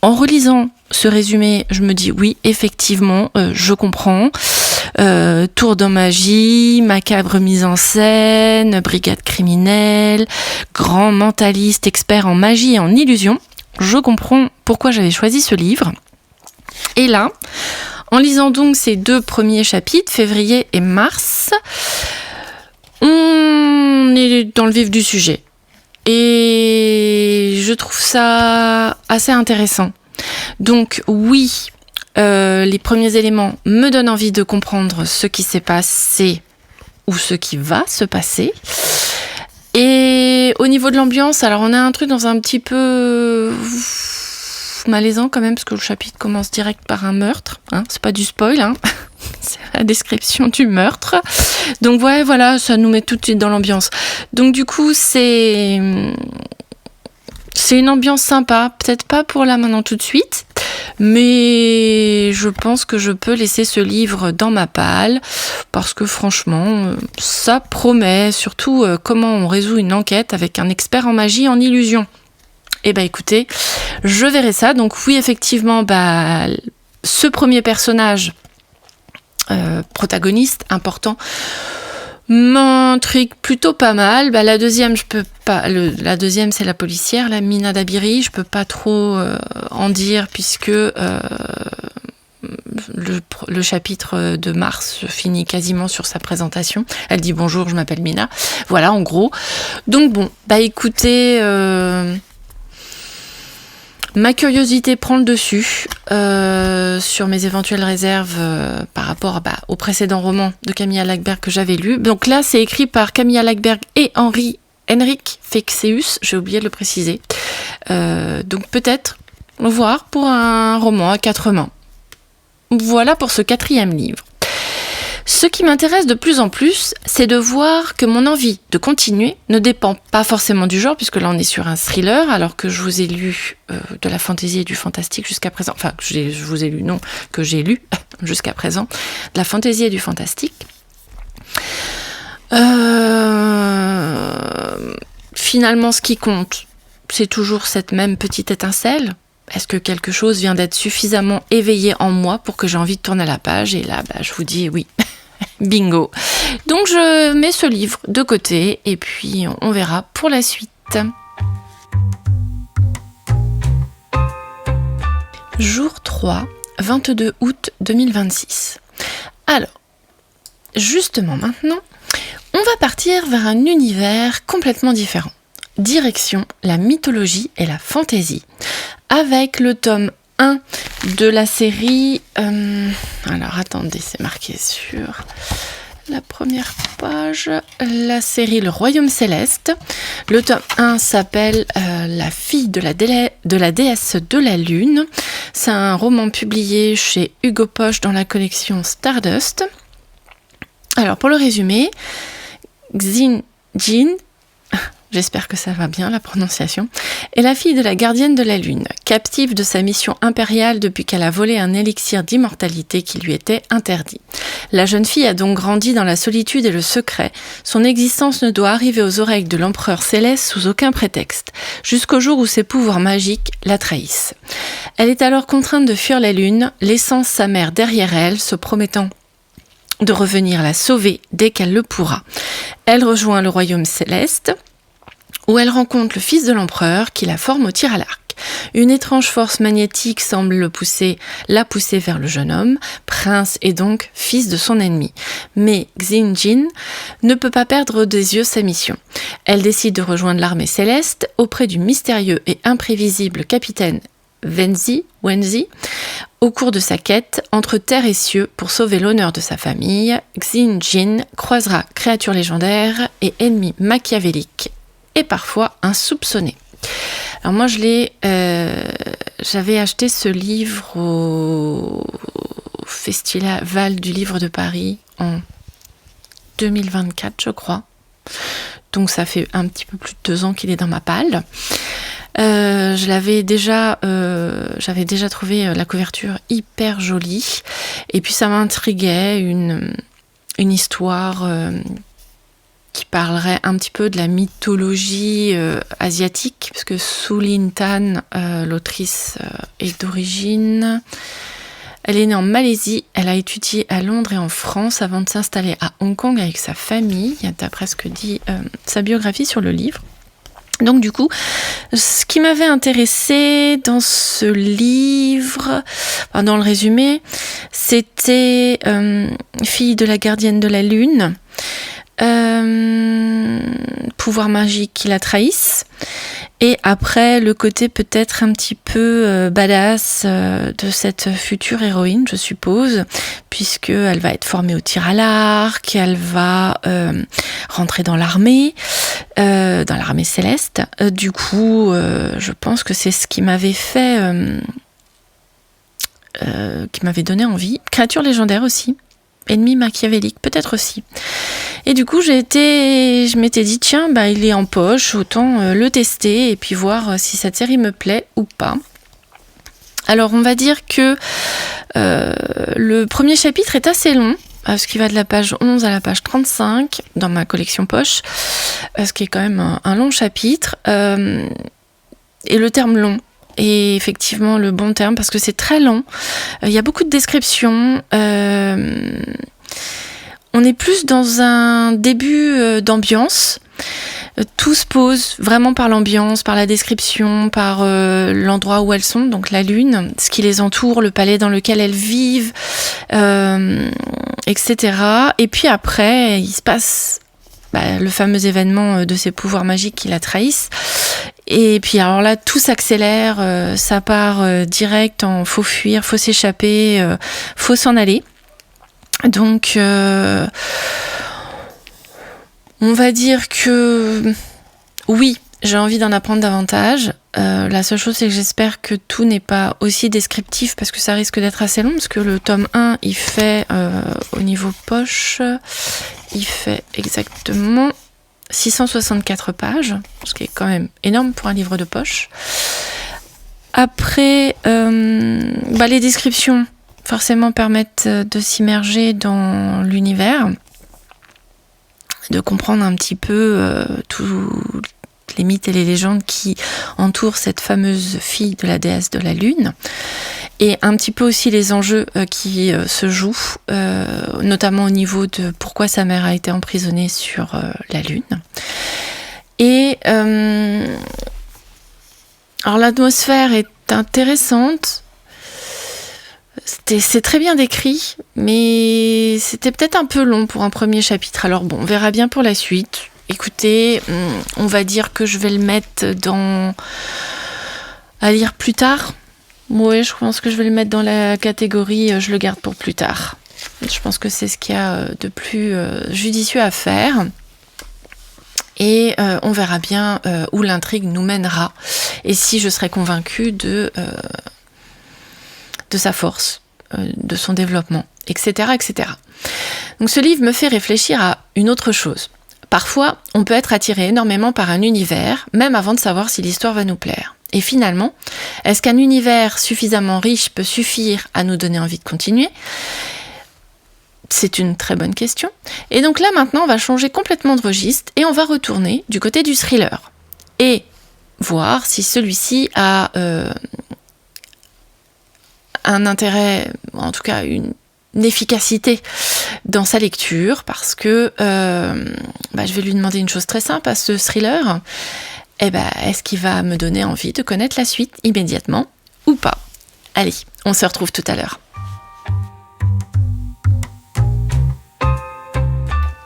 en relisant ce résumé, je me dis oui, effectivement, je comprends. Tour de magie, macabre mise en scène, brigade criminelle, grand mentaliste, expert en magie et en illusion. Je comprends pourquoi j'avais choisi ce livre. Et là, en lisant donc ces 2 premiers chapitres, février et mars, on est dans le vif du sujet. Et je trouve ça assez intéressant. Donc oui, les premiers éléments me donnent envie de comprendre ce qui s'est passé ou ce qui va se passer. Et au niveau de l'ambiance, alors on a un truc dans un petit peu malaisant quand même, parce que le chapitre commence direct par un meurtre. C'est pas du spoil, c'est la description du meurtre. Donc ouais, voilà, ça nous met tout de suite dans l'ambiance. Donc du coup, c'est une ambiance sympa, peut-être pas pour là maintenant tout de suite, mais je pense que je peux laisser ce livre dans ma palle, parce que franchement, ça promet, surtout comment on résout une enquête avec un expert en magie et en illusion. Eh ben écoutez, je verrai ça. Donc oui, effectivement, ce premier personnage protagoniste important m'intrigue plutôt pas mal. La deuxième, je peux pas. La deuxième, c'est la policière, la Mina Dabiri. Je peux pas trop en dire puisque le chapitre de Mars finit quasiment sur sa présentation. Elle dit bonjour, je m'appelle Mina. Voilà, en gros. Donc bon, écoutez. Ma curiosité prend le dessus sur mes éventuelles réserves par rapport au précédent roman de Camilla Läckberg que j'avais lu. Donc là, c'est écrit par Camilla Läckberg et Henrik Fexeus, j'ai oublié de le préciser. Donc peut-être voire pour un roman à 4 mains. Voilà pour ce 4e livre. Ce qui m'intéresse de plus en plus, c'est de voir que mon envie de continuer ne dépend pas forcément du genre, puisque là on est sur un thriller, alors que je vous ai lu de la fantaisie et du fantastique jusqu'à présent. Enfin, que j'ai lu jusqu'à présent, de la fantaisie et du fantastique. Finalement, ce qui compte, c'est toujours cette même petite étincelle. Est-ce que quelque chose vient d'être suffisamment éveillé en moi pour que j'ai envie de tourner la page? Et là, je vous dis oui. Bingo. Donc je mets ce livre de côté et puis on verra pour la suite. Jour 3, 22 août 2026. Alors, justement maintenant, on va partir vers un univers complètement différent. Direction la mythologie et la fantaisie. Avec le tome 1 de la série... alors attendez, c'est marqué sur la première page. La série Le Royaume Céleste. Le tome 1 s'appelle La fille de la déesse de la lune. C'est un roman publié chez Hugo Poche dans la collection Stardust. Alors pour le résumer, Xin Jin, j'espère que ça va bien la prononciation, est la fille de la gardienne de la lune, captive de sa mission impériale depuis qu'elle a volé un élixir d'immortalité qui lui était interdit. La jeune fille a donc grandi dans la solitude et le secret. Son existence ne doit arriver aux oreilles de l'empereur céleste sous aucun prétexte, jusqu'au jour où ses pouvoirs magiques la trahissent. Elle est alors contrainte de fuir la lune, laissant sa mère derrière elle, se promettant de revenir la sauver dès qu'elle le pourra. Elle rejoint le royaume céleste, où elle rencontre le fils de l'empereur qui la forme au tir à l'arc. Une étrange force magnétique semble la pousser vers le jeune homme, prince et donc fils de son ennemi. Mais Xin Jin ne peut pas perdre des yeux sa mission. Elle décide de rejoindre l'armée céleste auprès du mystérieux et imprévisible capitaine Wenzi. Au cours de sa quête entre terre et cieux pour sauver l'honneur de sa famille, Xin Jin croisera créatures légendaires et ennemis machiavéliques et parfois insoupçonnés. Alors moi j'avais acheté ce livre au Festival du Livre de Paris en 2024 je crois. Donc ça fait un petit peu plus de 2 ans qu'il est dans ma palle. J'avais déjà trouvé la couverture hyper jolie et puis ça m'intriguait, une histoire qui parlerait un petit peu de la mythologie asiatique, puisque Su Lin Tan, l'autrice, est d'origine... Elle est née en Malaisie, elle a étudié à Londres et en France avant de s'installer à Hong Kong avec sa famille. Il y a presque dit sa biographie sur le livre. Donc du coup, ce qui m'avait intéressé dans ce livre, dans le résumé, c'était fille de la gardienne de la lune, pouvoir magique qui la trahissent, et après le côté peut-être un petit peu badass de cette future héroïne, je suppose, puisque elle va être formée au tir à l'arc, elle va rentrer dans l'armée céleste. Du coup, je pense que c'est ce qui m'avait fait, qui m'avait donné envie. Créature légendaire aussi. Ennemi machiavélique, peut-être aussi. Et du coup, je m'étais dit, tiens, il est en poche, autant le tester et puis voir si cette série me plaît ou pas. Alors, on va dire que le premier chapitre est assez long, ce qui va de la page 11 à la page 35 dans ma collection poche, ce qui est quand même un long chapitre. Et le terme long est effectivement le bon terme parce que c'est très long. Il y a beaucoup de descriptions. On est plus dans un début d'ambiance. Tout se pose vraiment par l'ambiance, par la description, par l'endroit où elles sont, donc la lune, ce qui les entoure, le palais dans lequel elles vivent, etc. Et puis après, il se passe le fameux événement de ces pouvoirs magiques qui la trahissent. Et puis alors là, tout s'accélère, ça part direct en faut fuir, faut s'échapper, faut s'en aller. Donc, on va dire que oui, j'ai envie d'en apprendre davantage. La seule chose, c'est que j'espère que tout n'est pas aussi descriptif parce que ça risque d'être assez long, parce que le tome 1, il fait, au niveau poche, il fait exactement 664 pages, ce qui est quand même énorme pour un livre de poche. Après, les descriptions, forcément, permettent de s'immerger dans l'univers, de comprendre un petit peu tous les mythes et les légendes qui entourent cette fameuse fille de la déesse de la Lune, et un petit peu aussi les enjeux qui se jouent, notamment au niveau de pourquoi sa mère a été emprisonnée sur la Lune. Et alors l'atmosphère est intéressante, c'est très bien décrit, mais c'était peut-être un peu long pour un premier chapitre. Alors bon, on verra bien pour la suite. Écoutez, on va dire que je vais le mettre à lire plus tard. Oui, je pense que je vais le mettre dans la catégorie je le garde pour plus tard. Je pense que c'est ce qu'il y a de plus judicieux à faire. Et on verra bien où l'intrigue nous mènera. Et si je serai convaincue de sa force, de son développement, etc., etc. Donc ce livre me fait réfléchir à une autre chose. Parfois, on peut être attiré énormément par un univers, même avant de savoir si l'histoire va nous plaire. Et finalement, est-ce qu'un univers suffisamment riche peut suffire à nous donner envie de continuer ? C'est une très bonne question. Et donc là, maintenant, on va changer complètement de registre et on va retourner du côté du thriller. Et voir si celui-ci a un intérêt, en tout cas une efficacité dans sa lecture, parce que je vais lui demander une chose très simple à ce thriller. Est-ce qu'il va me donner envie de connaître la suite immédiatement ou pas ? Allez, on se retrouve tout à l'heure.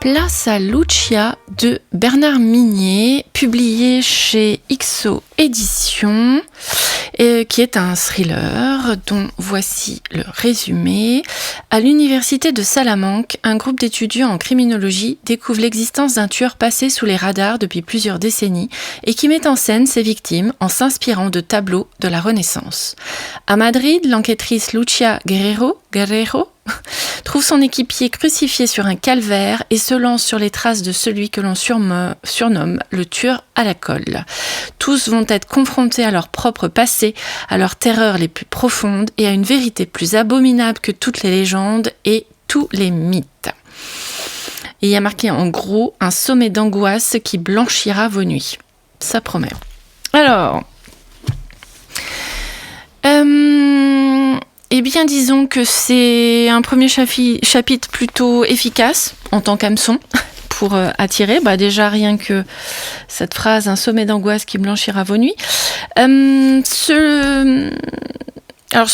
Place à Lucia de Bernard Minier, publié chez XO Éditions, qui est un thriller dont voici le résumé. À l'université de Salamanque, un groupe d'étudiants en criminologie découvre l'existence d'un tueur passé sous les radars depuis plusieurs décennies et qui met en scène ses victimes en s'inspirant de tableaux de la Renaissance. À Madrid, l'enquêtrice Lucia Guerrero trouve son équipier crucifié sur un calvaire et se lance sur les traces de celui que l'on surnomme le tueur à la colle. Tous vont être confrontés à leur propre passé, à leurs terreurs les plus profondes et à une vérité plus abominable que toutes les légendes et tous les mythes. Et il y a marqué en gros un sommet d'angoisse qui blanchira vos nuits. Ça promet. Alors, eh bien, disons que c'est un premier chapitre plutôt efficace en tant qu'hameçon pour attirer. Déjà, rien que cette phrase, un sommet d'angoisse qui blanchira vos nuits. Ce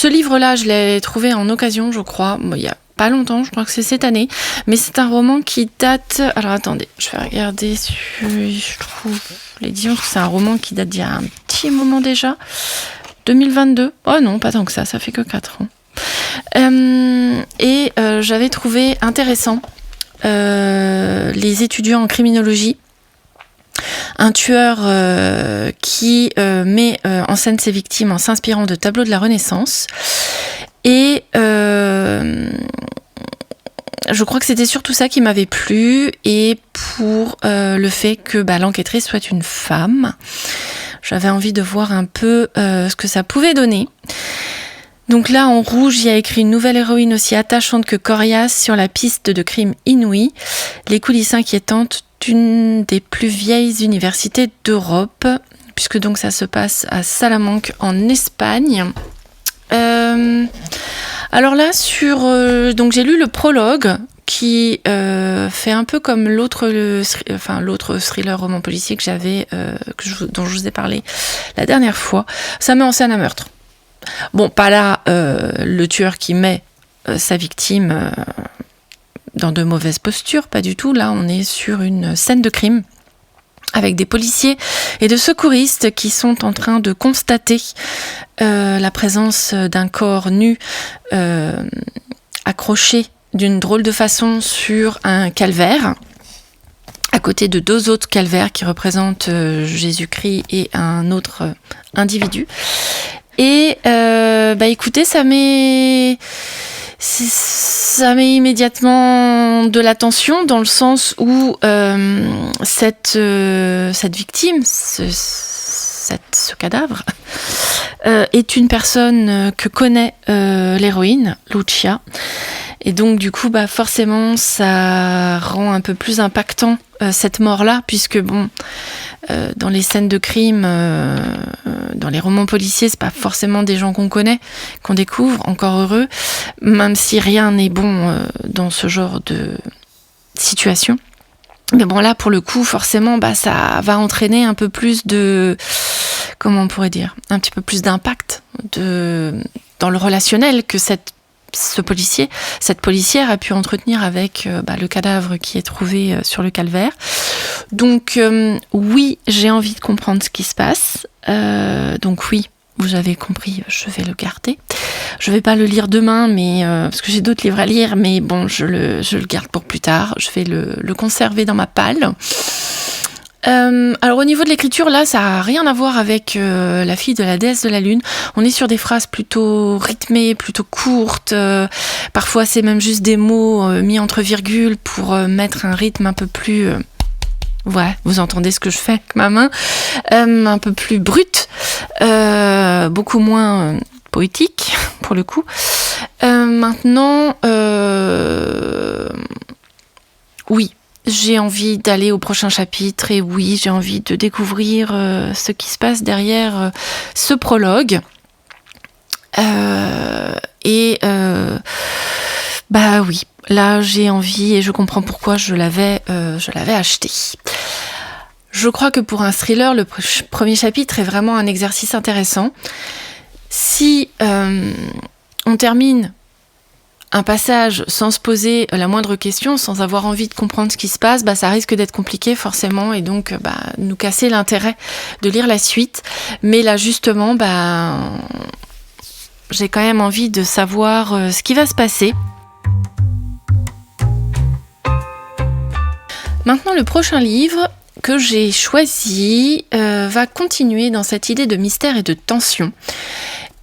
livre-là, je l'ai trouvé en occasion, je crois. Il y a pas longtemps, je crois que c'est cette année. Mais c'est un roman qui date... Alors, attendez, je vais regarder si je trouve l'édition. C'est un roman qui date d'il y a un petit moment déjà. 2022. Oh non, pas tant que ça fait que 4 ans. J'avais trouvé intéressant les étudiants en criminologie, un tueur qui met en scène ses victimes en s'inspirant de tableaux de la Renaissance. Et je crois que c'était surtout ça qui m'avait plu, et pour le fait que l'enquêtrice soit une femme. J'avais envie de voir un peu ce que ça pouvait donner. Donc là, en rouge, il y a écrit une nouvelle héroïne aussi attachante que coriace sur la piste de crimes inouïs. Les coulisses inquiétantes d'une des plus vieilles universités d'Europe, puisque donc ça se passe à Salamanque en Espagne. Alors là, donc j'ai lu le prologue qui fait un peu comme l'autre thriller roman policier que j'avais, dont je vous ai parlé la dernière fois. Ça met en scène un meurtre. Bon, pas là le tueur qui met sa victime dans de mauvaises postures, pas du tout. Là, on est sur une scène de crime avec des policiers et de secouristes qui sont en train de constater la présence d'un corps nu accroché d'une drôle de façon sur un calvaire, à côté de 2 autres calvaires qui représentent Jésus-Christ et un autre individu. Et écoutez, ça m'est immédiatement de l'attention dans le sens où cette victime, ce cadavre, est une personne que connaît l'héroïne, Lucia. Et donc du coup, forcément, ça rend un peu plus impactant cette mort-là, puisque dans les scènes de crime, dans les romans policiers, c'est pas forcément des gens qu'on connaît, qu'on découvre, encore heureux, même si rien n'est bon dans ce genre de situation. Mais bon, là, pour le coup, forcément, ça va entraîner un peu plus de... Comment on pourrait dire ? Un petit peu plus d'impact dans le relationnel que cette policière a pu entretenir avec le cadavre qui est trouvé sur le calvaire. Donc oui, j'ai envie de comprendre ce qui se passe. Donc oui, vous avez compris, je vais le garder. Je vais pas le lire demain, mais parce que j'ai d'autres livres à lire, mais bon, je le garde pour plus tard. Je vais le conserver dans ma palle. Alors au niveau de l'écriture, là, ça n'a rien à voir avec La fille de la déesse de la lune. On est sur des phrases plutôt rythmées, plutôt courtes. Parfois, c'est même juste des mots mis entre virgules pour mettre un rythme un peu plus... Ouais, vous entendez ce que je fais avec ma main. Un peu plus brut. Beaucoup moins poétique, pour le coup. Maintenant... Oui. J'ai envie d'aller au prochain chapitre et oui, j'ai envie de découvrir ce qui se passe derrière ce prologue. Oui, là j'ai envie et je comprends pourquoi je l'avais acheté. Je crois que pour un thriller, le premier chapitre est vraiment un exercice intéressant. Si on termine un passage sans se poser la moindre question, sans avoir envie de comprendre ce qui se passe, ça risque d'être compliqué forcément et donc nous casser l'intérêt de lire la suite. Mais là justement, j'ai quand même envie de savoir ce qui va se passer. Maintenant, le prochain livre que j'ai choisi va continuer dans cette idée de mystère et de tension.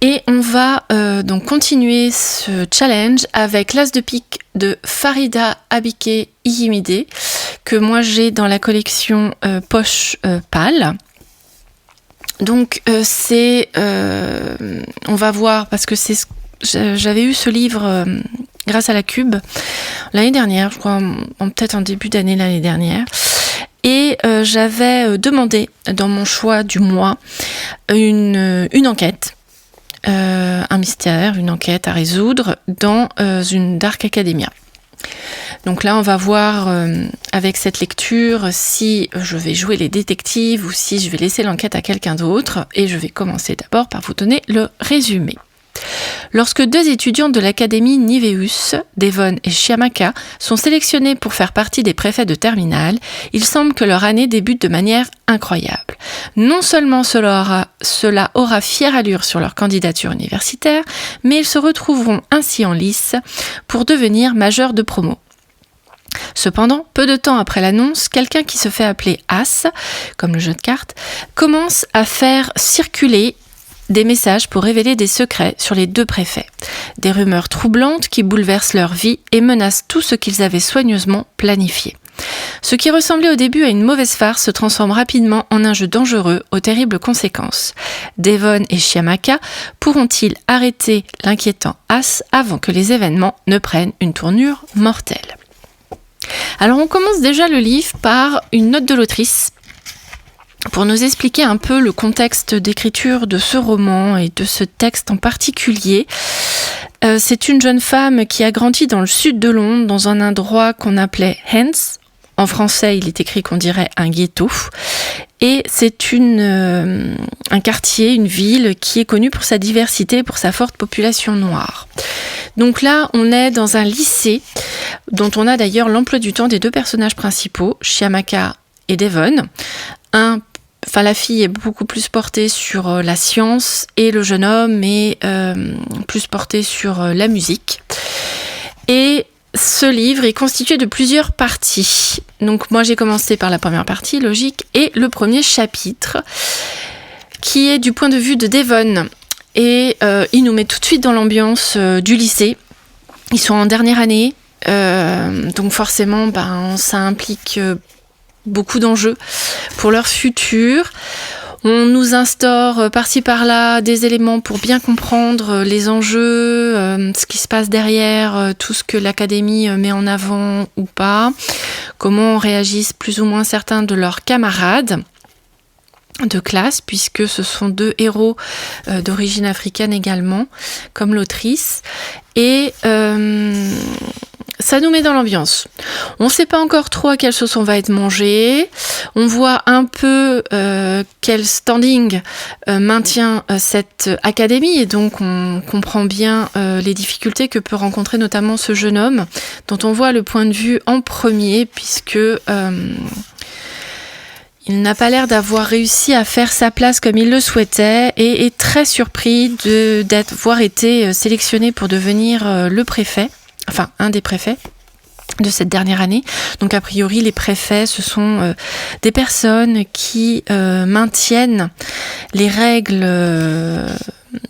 Et on va donc continuer ce challenge avec l'As de pique de Farida Abike Iyimide, que moi j'ai dans la collection Poche Pâle. Donc on va voir, parce que j'avais eu ce livre grâce à la Cube l'année dernière, je crois, peut-être en début d'année l'année dernière. Et j'avais demandé dans mon choix du mois une enquête. Un mystère, une enquête à résoudre dans une Dark Academia. Donc là, on va voir avec cette lecture si je vais jouer les détectives ou si je vais laisser l'enquête à quelqu'un d'autre. Et je vais commencer d'abord par vous donner le résumé. Lorsque 2 étudiants de l'académie Niveus, Devon et Chiamaka, sont sélectionnés pour faire partie des préfets de terminale, il semble que leur année débute de manière incroyable. Non seulement cela aura fière allure sur leur candidature universitaire, mais ils se retrouveront ainsi en lice pour devenir majeurs de promo. Cependant, peu de temps après l'annonce, quelqu'un qui se fait appeler As, comme le jeu de cartes, commence à faire circuler des messages pour révéler des secrets sur les 2 préfets. Des rumeurs troublantes qui bouleversent leur vie et menacent tout ce qu'ils avaient soigneusement planifié. Ce qui ressemblait au début à une mauvaise farce se transforme rapidement en un jeu dangereux aux terribles conséquences. Devon et Chiamaka pourront-ils arrêter l'inquiétant As avant que les événements ne prennent une tournure mortelle ? Alors on commence déjà le livre par une note de l'autrice pour nous expliquer un peu le contexte d'écriture de ce roman et de ce texte en particulier. C'est une jeune femme qui a grandi dans le sud de Londres, dans un endroit qu'on appelait Hants. En français, il est écrit qu'on dirait un ghetto. Et c'est un quartier, une ville qui est connue pour sa diversité, pour sa forte population noire. Donc là, on est dans un lycée dont on a d'ailleurs l'emploi du temps des 2 personnages principaux, Chiamaka et Devon. La fille est beaucoup plus portée sur la science et le jeune homme est plus porté sur la musique. Et ce livre est constitué de plusieurs parties. Donc moi j'ai commencé par la première partie, logique, et le premier chapitre, qui est du point de vue de Devon. Et il nous met tout de suite dans l'ambiance du lycée. Ils sont en dernière année, donc forcément ça implique beaucoup d'enjeux pour leur futur. On nous instaure par-ci par-là des éléments pour bien comprendre les enjeux, ce qui se passe derrière, tout ce que l'académie met en avant ou pas, comment réagissent plus ou moins certains de leurs camarades de classe, puisque ce sont 2 héros d'origine africaine également, comme l'autrice. Et ça nous met dans l'ambiance. On ne sait pas encore trop à quelle sauce on va être mangé. On voit un peu quel standing maintient cette académie, et donc on comprend bien les difficultés que peut rencontrer notamment ce jeune homme, dont on voit le point de vue en premier, puisque il n'a pas l'air d'avoir réussi à faire sa place comme il le souhaitait, et est très surpris d'avoir été sélectionné pour devenir le préfet, enfin un des préfets de cette dernière année. Donc a priori les préfets, ce sont des personnes qui maintiennent les règles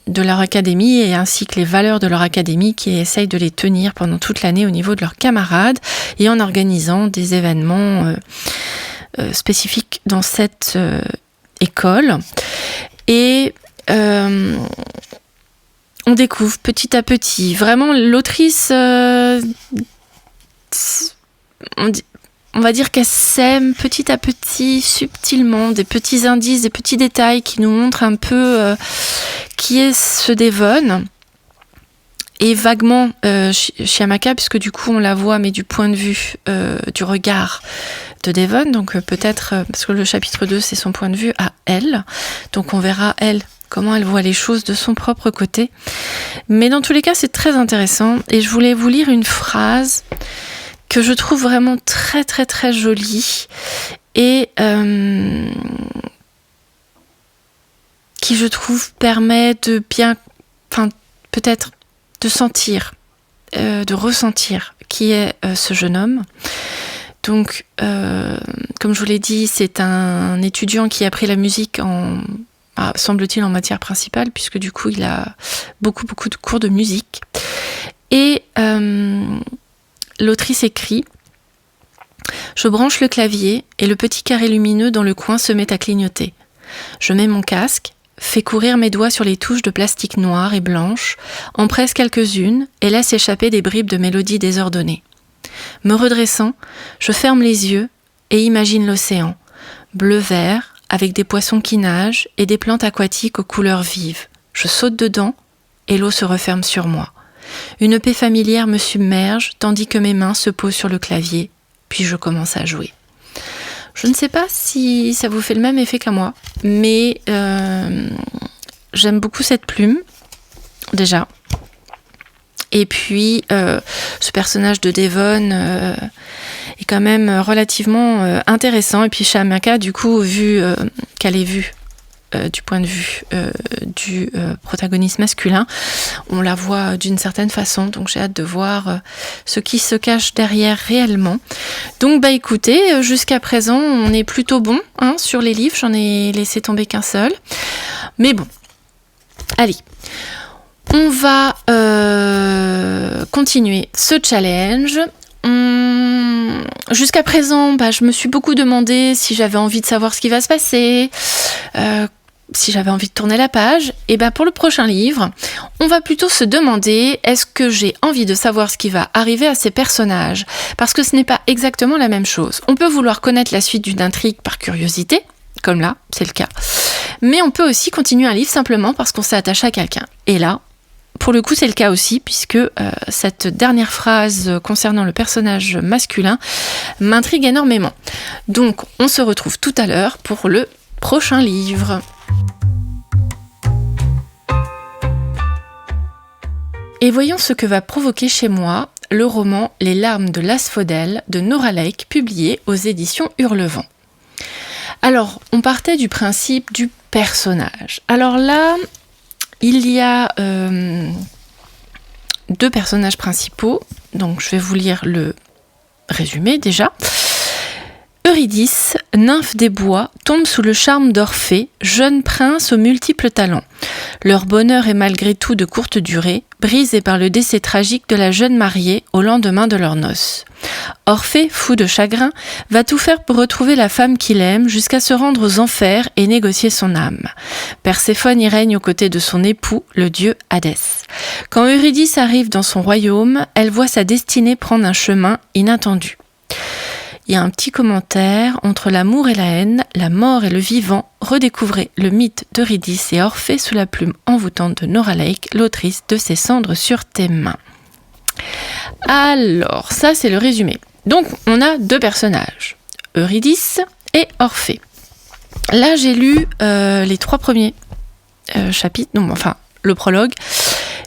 de leur académie, et ainsi que les valeurs de leur académie, qui essayent de les tenir pendant toute l'année au niveau de leurs camarades, et en organisant des événements spécifiques dans cette école. Et on découvre petit à petit, vraiment l'autrice, on va dire qu'elle sème petit à petit, subtilement, des petits indices, des petits détails qui nous montrent un peu qui est ce Devon. Et vaguement Chiamaka, puisque du coup on la voit, mais du point de vue du regard de Devon, donc peut-être, parce que le chapitre 2 c'est son point de vue à elle, donc on verra elle, comment elle voit les choses de son propre côté. Mais dans tous les cas c'est très intéressant, et je voulais vous lire une phrase que je trouve vraiment très très très jolie, et qui je trouve permet de bien, enfin peut-être de sentir, de ressentir qui est ce jeune homme. Donc, comme je vous l'ai dit, c'est un étudiant qui a pris la musique semble-t-il en matière principale, puisque du coup il a beaucoup de cours de musique. Et l'autrice écrit: je branche le clavier et le petit carré lumineux dans le coin se met à clignoter. Je mets mon casque, fais courir mes doigts sur les touches de plastique noires et blanches, en presse quelques-unes et laisse échapper des bribes de mélodies désordonnées. Me redressant, je ferme les yeux et imagine l'océan, bleu-vert, avec des poissons qui nagent et des plantes aquatiques aux couleurs vives. Je saute dedans et l'eau se referme sur moi. Une paix familière me submerge tandis que mes mains se posent sur le clavier, puis je commence à jouer. Je ne sais pas si ça vous fait le même effet qu'à moi, mais j'aime beaucoup cette plume, déjà. Et puis, ce personnage de Devon est quand même relativement intéressant. Et puis Chiamaka, du coup, vu qu'elle est vue du point de vue du protagoniste masculin, on la voit d'une certaine façon. Donc j'ai hâte de voir ce qui se cache derrière réellement. Donc écoutez, jusqu'à présent, on est plutôt bon sur les livres. J'en ai laissé tomber qu'un seul. Mais bon, allez. On va continuer ce challenge. Jusqu'à présent, je me suis beaucoup demandé si j'avais envie de savoir ce qui va se passer, si j'avais envie de tourner la page. Et pour le prochain livre, on va plutôt se demander, est-ce que j'ai envie de savoir ce qui va arriver à ces personnages ? Parce que ce n'est pas exactement la même chose. On peut vouloir connaître la suite d'une intrigue par curiosité, comme là, c'est le cas. Mais on peut aussi continuer un livre simplement parce qu'on s'est attaché à quelqu'un. Et là, pour le coup, c'est le cas aussi, puisque cette dernière phrase concernant le personnage masculin m'intrigue énormément. Donc, on se retrouve tout à l'heure pour le prochain livre. Et voyons ce que va provoquer chez moi le roman Les larmes de l'asphodèle de Nora Lake, publié aux éditions Hurlevent. Alors, on partait du principe du personnage. Alors là, il y a 2 personnages principaux Donc je vais vous lire le résumé déjà. Eurydice, nymphe des bois, tombe sous le charme d'Orphée, jeune prince aux multiples talents. Leur bonheur est malgré tout de courte durée, brisé par le décès tragique de la jeune mariée au lendemain de leurs noces. Orphée, fou de chagrin, va tout faire pour retrouver la femme qu'il aime jusqu'à se rendre aux enfers et négocier son âme. Perséphone y règne aux côtés de son époux, le dieu Hadès. Quand Eurydice arrive dans son royaume, elle voit sa destinée prendre un chemin inattendu. Il y a un petit commentaire: entre l'amour et la haine, la mort et le vivant, redécouvrez le mythe d'Eurydice et Orphée sous la plume envoûtante de Nora Lake, l'autrice de Ces cendres sur tes mains. Alors, ça c'est le résumé. Donc, on a 2 personnages, Eurydice et Orphée. Là, j'ai lu les 3 premiers chapitres, le prologue.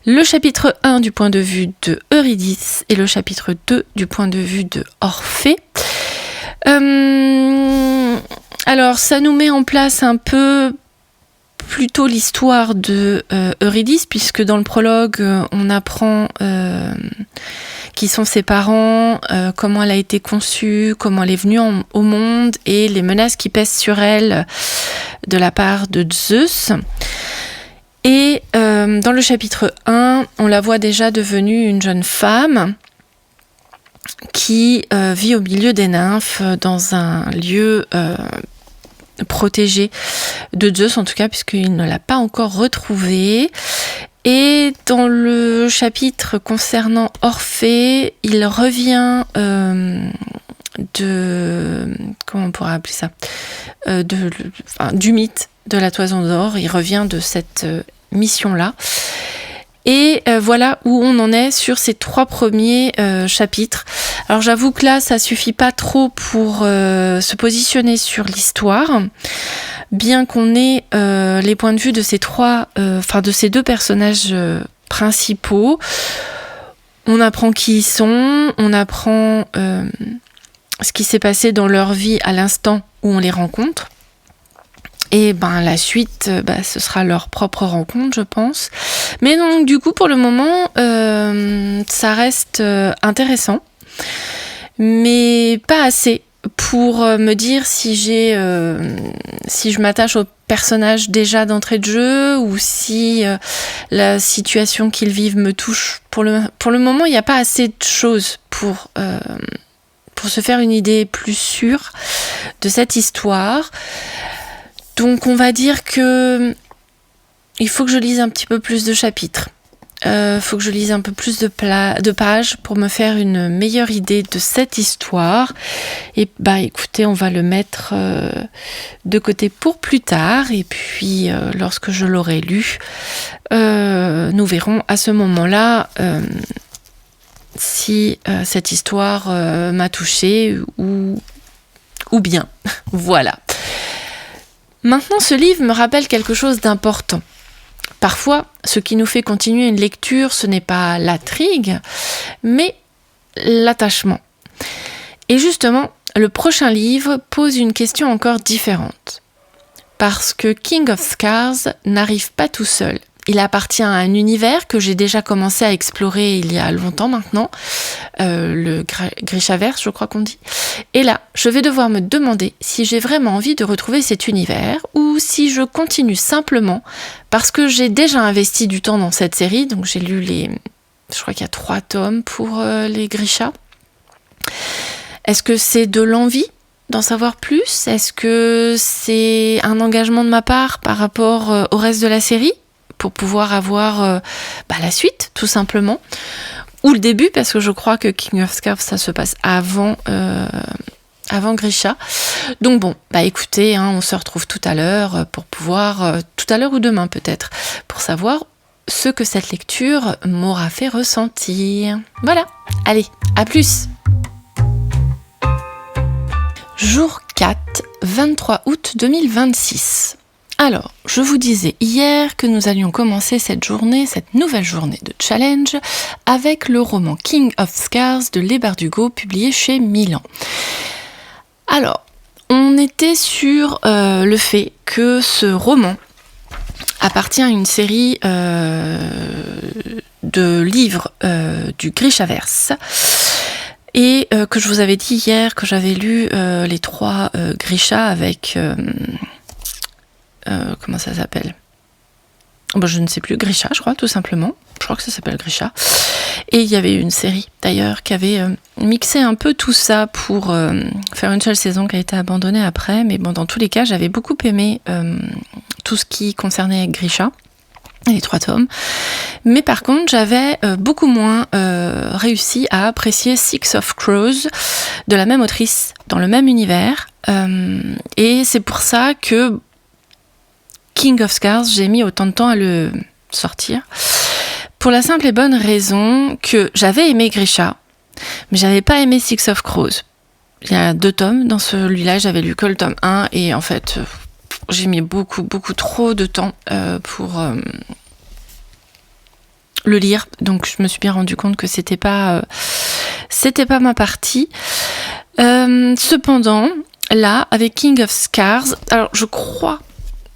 Le chapitre 1 du point de vue de Eurydice et le chapitre 2 du point de vue de Orphée. Alors, ça nous met en place un peu plutôt l'histoire de Eurydice, puisque dans le prologue, on apprend qui sont ses parents, comment elle a été conçue, comment elle est venue au monde et les menaces qui pèsent sur elle de la part de Zeus. Et dans le chapitre 1, on la voit déjà devenue une jeune femme qui vit au milieu des nymphes dans un lieu protégé de Zeus, en tout cas, puisqu'il ne l'a pas encore retrouvée. Et dans le chapitre concernant Orphée, il revient comment on pourrait appeler ça, du mythe de la Toison d'Or. Il revient de cette mission-là. Et voilà où on en est sur ces 3 premiers chapitres. Alors j'avoue que là, ça suffit pas trop pour se positionner sur l'histoire, bien qu'on ait les points de vue de ces de ces 2 personnages principaux. On apprend qui ils sont, on apprend ce qui s'est passé dans leur vie à l'instant où on les rencontre. Et la suite, ce sera leur propre rencontre, je pense. Mais donc, du coup, pour le moment, ça reste intéressant, mais pas assez pour me dire si je m'attache au personnage déjà d'entrée de jeu ou si la situation qu'ils vivent me touche. Pour le moment, il n'y a pas assez de choses pour se faire une idée plus sûre de cette histoire. Donc on va dire que il faut que je lise un petit peu plus de chapitres. Faut que je lise un peu plus de pages pour me faire une meilleure idée de cette histoire. Et écoutez, on va le mettre de côté pour plus tard. Et puis lorsque je l'aurai lu, nous verrons à ce moment-là si cette histoire m'a touchée ou bien. Voilà. Maintenant, ce livre me rappelle quelque chose d'important. Parfois, ce qui nous fait continuer une lecture, ce n'est pas l'intrigue, mais l'attachement. Et justement, le prochain livre pose une question encore différente. Parce que King of Scars n'arrive pas tout seul. Il appartient à un univers que j'ai déjà commencé à explorer il y a longtemps maintenant, le Grishaverse, je crois qu'on dit. Et là, je vais devoir me demander si j'ai vraiment envie de retrouver cet univers ou si je continue simplement parce que j'ai déjà investi du temps dans cette série. Donc j'ai lu je crois qu'il y a 3 tomes pour les Grisha. Est-ce que c'est de l'envie d'en savoir plus? Est-ce que c'est un engagement de ma part par rapport au reste de la série pour pouvoir avoir la suite, tout simplement, ou le début, parce que je crois que King of Scars, ça se passe avant Grisha. Donc bon, écoutez, on se retrouve tout à l'heure pour pouvoir, tout à l'heure ou demain peut-être, pour savoir ce que cette lecture m'aura fait ressentir. Voilà, allez, à plus. Jour 4, 23 août 2026. Alors, je vous disais hier que nous allions commencer cette nouvelle journée de challenge, avec le roman King of Scars de Leigh Bardugo, publié chez Milan. Alors, on était sur le fait que ce roman appartient à une série de livres du Grishaverse et que je vous avais dit hier que j'avais lu les 3 Grisha avec comment ça s'appelle, je ne sais plus, Grisha je crois, tout simplement, je crois que ça s'appelle Grisha, et il y avait une série d'ailleurs qui avait mixé un peu tout ça pour faire une seule saison qui a été abandonnée après, mais bon, dans tous les cas j'avais beaucoup aimé tout ce qui concernait Grisha, les 3 tomes, mais par contre j'avais beaucoup moins réussi à apprécier Six of Crows de la même autrice dans le même univers, et c'est pour ça que King of Scars, j'ai mis autant de temps à le sortir, pour la simple et bonne raison que j'avais aimé Grisha, mais j'avais pas aimé Six of Crows. Il y a 2 tomes dans celui-là, j'avais lu que le tome 1, et en fait j'ai mis beaucoup trop de temps pour le lire, donc je me suis bien rendu compte que c'était pas ma partie. Cependant, là, avec King of Scars, alors je crois,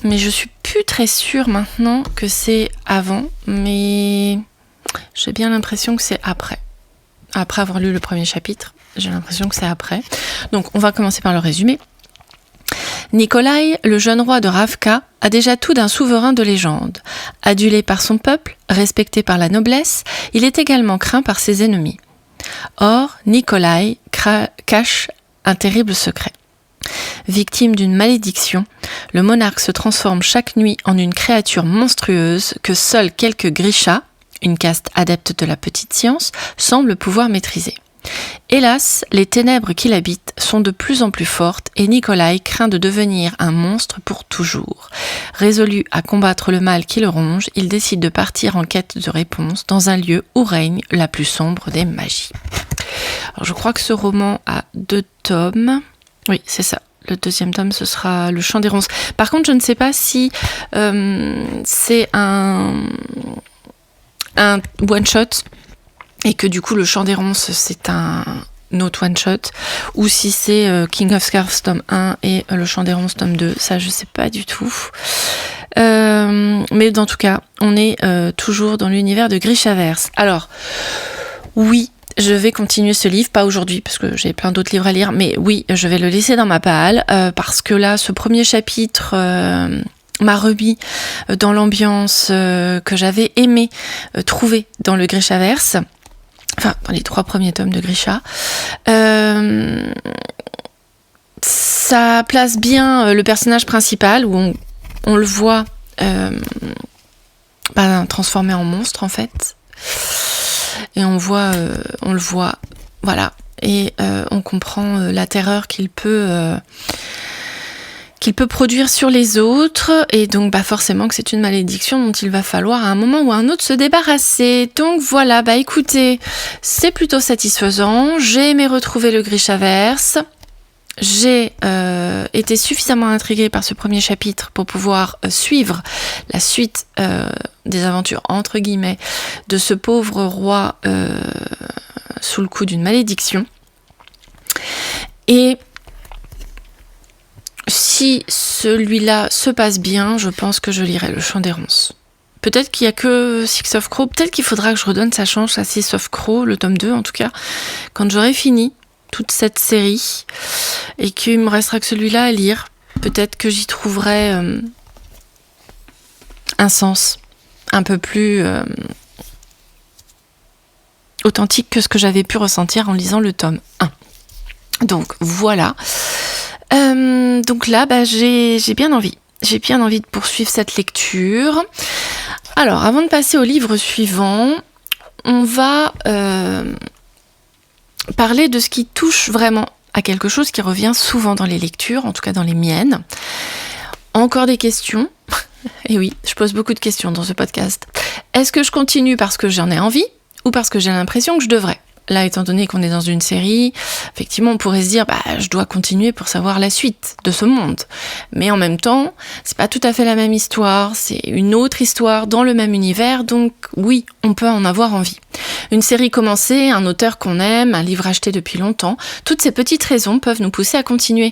mais je suis plus très sûre maintenant que c'est avant, mais j'ai bien l'impression que c'est après. Après avoir lu le premier chapitre, j'ai l'impression que c'est après. Donc on va commencer par le résumé. Nikolai, le jeune roi de Ravka, a déjà tout d'un souverain de légende. Adulé par son peuple, respecté par la noblesse, il est également craint par ses ennemis. Or, Nikolai cache un terrible secret. Victime d'une malédiction, le monarque se transforme chaque nuit en une créature monstrueuse que seuls quelques Grisha, une caste adepte de la petite science, semblent pouvoir maîtriser. Hélas, les ténèbres qui l'habitent sont de plus en plus fortes et Nikolai craint de devenir un monstre pour toujours. Résolu à combattre le mal qui le ronge, il décide de partir en quête de réponse dans un lieu où règne la plus sombre des magies. Alors, je crois que ce roman a 2 tomes. Oui, c'est ça. Le 2e tome, ce sera Le Chant des Ronces. Par contre, je ne sais pas si c'est un one-shot et que du coup, Le Chant des Ronces, c'est un autre one-shot, ou si c'est King of Scars tome 1 et Le Chant des Ronces tome 2. Ça, je sais pas du tout. Mais dans tout cas, on est toujours dans l'univers de Grishaverse. Alors, oui, je vais continuer ce livre, pas aujourd'hui parce que j'ai plein d'autres livres à lire, mais oui, je vais le laisser dans ma palle parce que là, ce premier chapitre m'a remis dans l'ambiance que j'avais aimé trouver dans le Grishaverse, enfin dans les 3 premiers tomes de Grisha. Ça place bien le personnage principal où on le voit transformé en monstre en fait. Et on le voit, voilà, et on comprend la terreur qu'il peut produire sur les autres, et donc forcément que c'est une malédiction dont il va falloir à un moment ou à un autre se débarrasser. Donc voilà, écoutez, c'est plutôt satisfaisant, j'ai aimé retrouver le Grishaverse, j'ai été suffisamment intriguée par ce premier chapitre pour pouvoir suivre la suite des aventures entre guillemets de ce pauvre roi sous le coup d'une malédiction. Et si celui-là se passe bien, je pense que je lirai Le Chant des Ronces. Peut-être qu'il n'y a que Six of Crows, peut-être qu'il faudra que je redonne sa chance à Six of Crows, le tome 2 en tout cas, quand j'aurai fini toute cette série et qu'il me restera que celui-là à lire. Peut-être que j'y trouverai un sens un peu plus authentique que ce que j'avais pu ressentir en lisant le tome 1. Donc voilà. Donc là, j'ai bien envie. J'ai bien envie de poursuivre cette lecture. Alors, avant de passer au livre suivant, on va parler de ce qui touche vraiment à quelque chose qui revient souvent dans les lectures, en tout cas dans les miennes. Encore des questions. Et oui, je pose beaucoup de questions dans ce podcast. Est-ce que je continue parce que j'en ai envie ou parce que j'ai l'impression que je devrais ? Là, étant donné qu'on est dans une série, effectivement, on pourrait se dire, je dois continuer pour savoir la suite de ce monde. Mais en même temps, c'est pas tout à fait la même histoire, c'est une autre histoire dans le même univers, donc oui, on peut en avoir envie. Une série commencée, un auteur qu'on aime, un livre acheté depuis longtemps, toutes ces petites raisons peuvent nous pousser à continuer.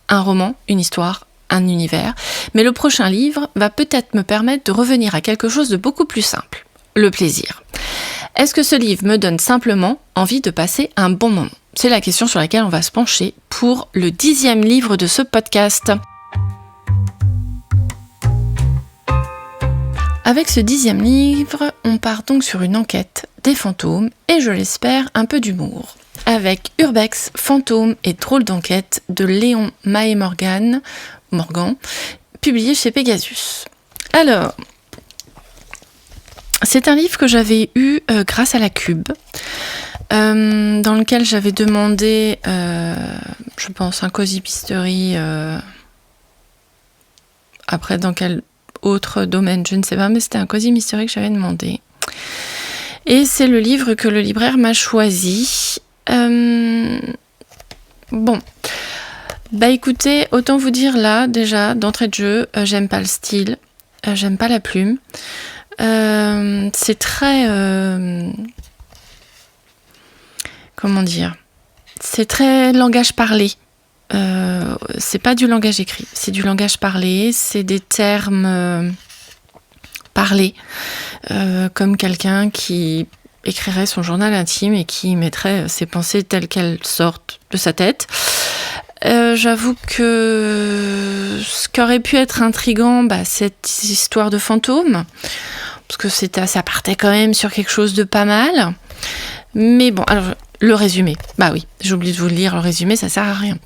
Un roman, une histoire, un univers, mais le prochain livre va peut-être me permettre de revenir à quelque chose de beaucoup plus simple. le plaisir. Est-ce que ce livre me donne simplement envie de passer un bon moment ? C'est la question sur laquelle on va se pencher pour le 10e livre de ce podcast. Avec ce 10e livre, on part donc sur une enquête des fantômes et, je l'espère, un peu d'humour. Avec Urbex, Fantômes et Drôles d'enquête de Léon Mahé-Morgan, publié chez Pegasus. Alors, c'est un livre que j'avais eu grâce à la Cube, dans lequel j'avais demandé, je pense, un Cozy Mystery. Après, dans quel autre domaine, je ne sais pas, mais c'était un Cozy Mystery que j'avais demandé. Et c'est le livre que le libraire m'a choisi. Bon. Bah écoutez, autant vous dire là, déjà, d'entrée de jeu, j'aime pas le style, j'aime pas la plume. C'est très... comment dire ? C'est très langage parlé. C'est pas du langage écrit, c'est du langage parlé, c'est des termes parlés, comme quelqu'un qui écrirait son journal intime et qui mettrait ses pensées telles qu'elles sortent de sa tête. J'avoue que ce qui aurait pu être intriguant, cette histoire de fantôme, parce que ça partait quand même sur quelque chose de pas mal. Mais bon, alors le résumé, oui, j'ai oublié de vous le lire, le résumé, ça sert à rien.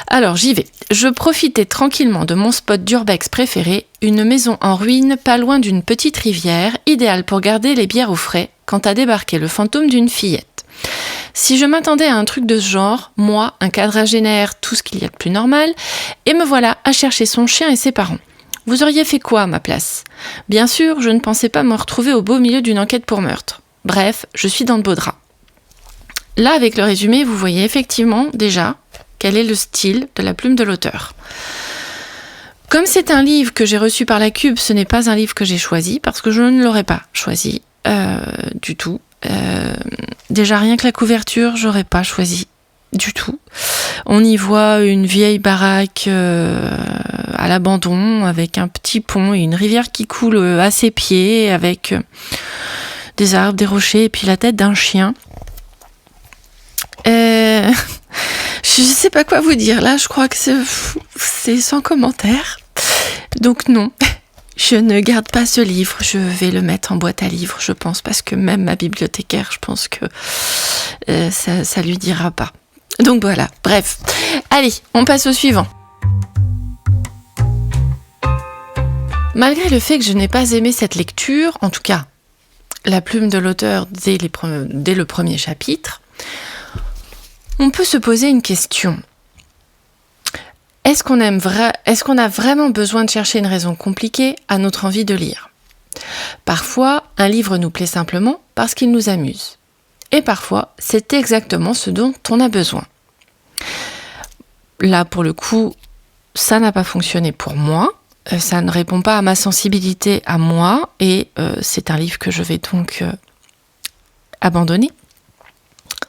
Alors j'y vais. Je profitais tranquillement de mon spot d'urbex préféré, une maison en ruine pas loin d'une petite rivière, idéale pour garder les bières au frais, quand a débarqué le fantôme d'une fillette. Si je m'attendais à un truc de ce genre, moi, un quadragénaire, tout ce qu'il y a de plus normal, et me voilà à chercher son chien et ses parents. Vous auriez fait quoi à ma place ? Bien sûr, je ne pensais pas me retrouver au beau milieu d'une enquête pour meurtre. Bref, je suis dans de beaux draps. Là, avec le résumé, vous voyez effectivement déjà quel est le style de la plume de l'auteur. Comme c'est un livre que j'ai reçu par la Cube, ce n'est pas un livre que j'ai choisi, parce que je ne l'aurais pas choisi du tout. Déjà, rien que la couverture, j'aurais pas choisi du tout. On y voit une vieille baraque à l'abandon, avec un petit pont et une rivière qui coule à ses pieds, avec des arbres, des rochers, et puis la tête d'un chien. Je sais pas quoi vous dire. Là, je crois que c'est sans commentaire. Donc non, je ne garde pas ce livre. Je vais le mettre en boîte à livres, je pense, parce que même ma bibliothécaire, je pense que ça lui dira pas. Donc voilà, bref. Allez, on passe au suivant. Malgré le fait que je n'ai pas aimé cette lecture, en tout cas, la plume de l'auteur dès le premier chapitre, on peut se poser une question. Est-ce qu'on a vraiment besoin de chercher une raison compliquée à notre envie de lire ? Parfois, un livre nous plaît simplement parce qu'il nous amuse. Et parfois, c'est exactement ce dont on a besoin. Là, pour le coup, ça n'a pas fonctionné pour moi. Ça ne répond pas à ma sensibilité à moi. Et c'est un livre que je vais donc abandonner.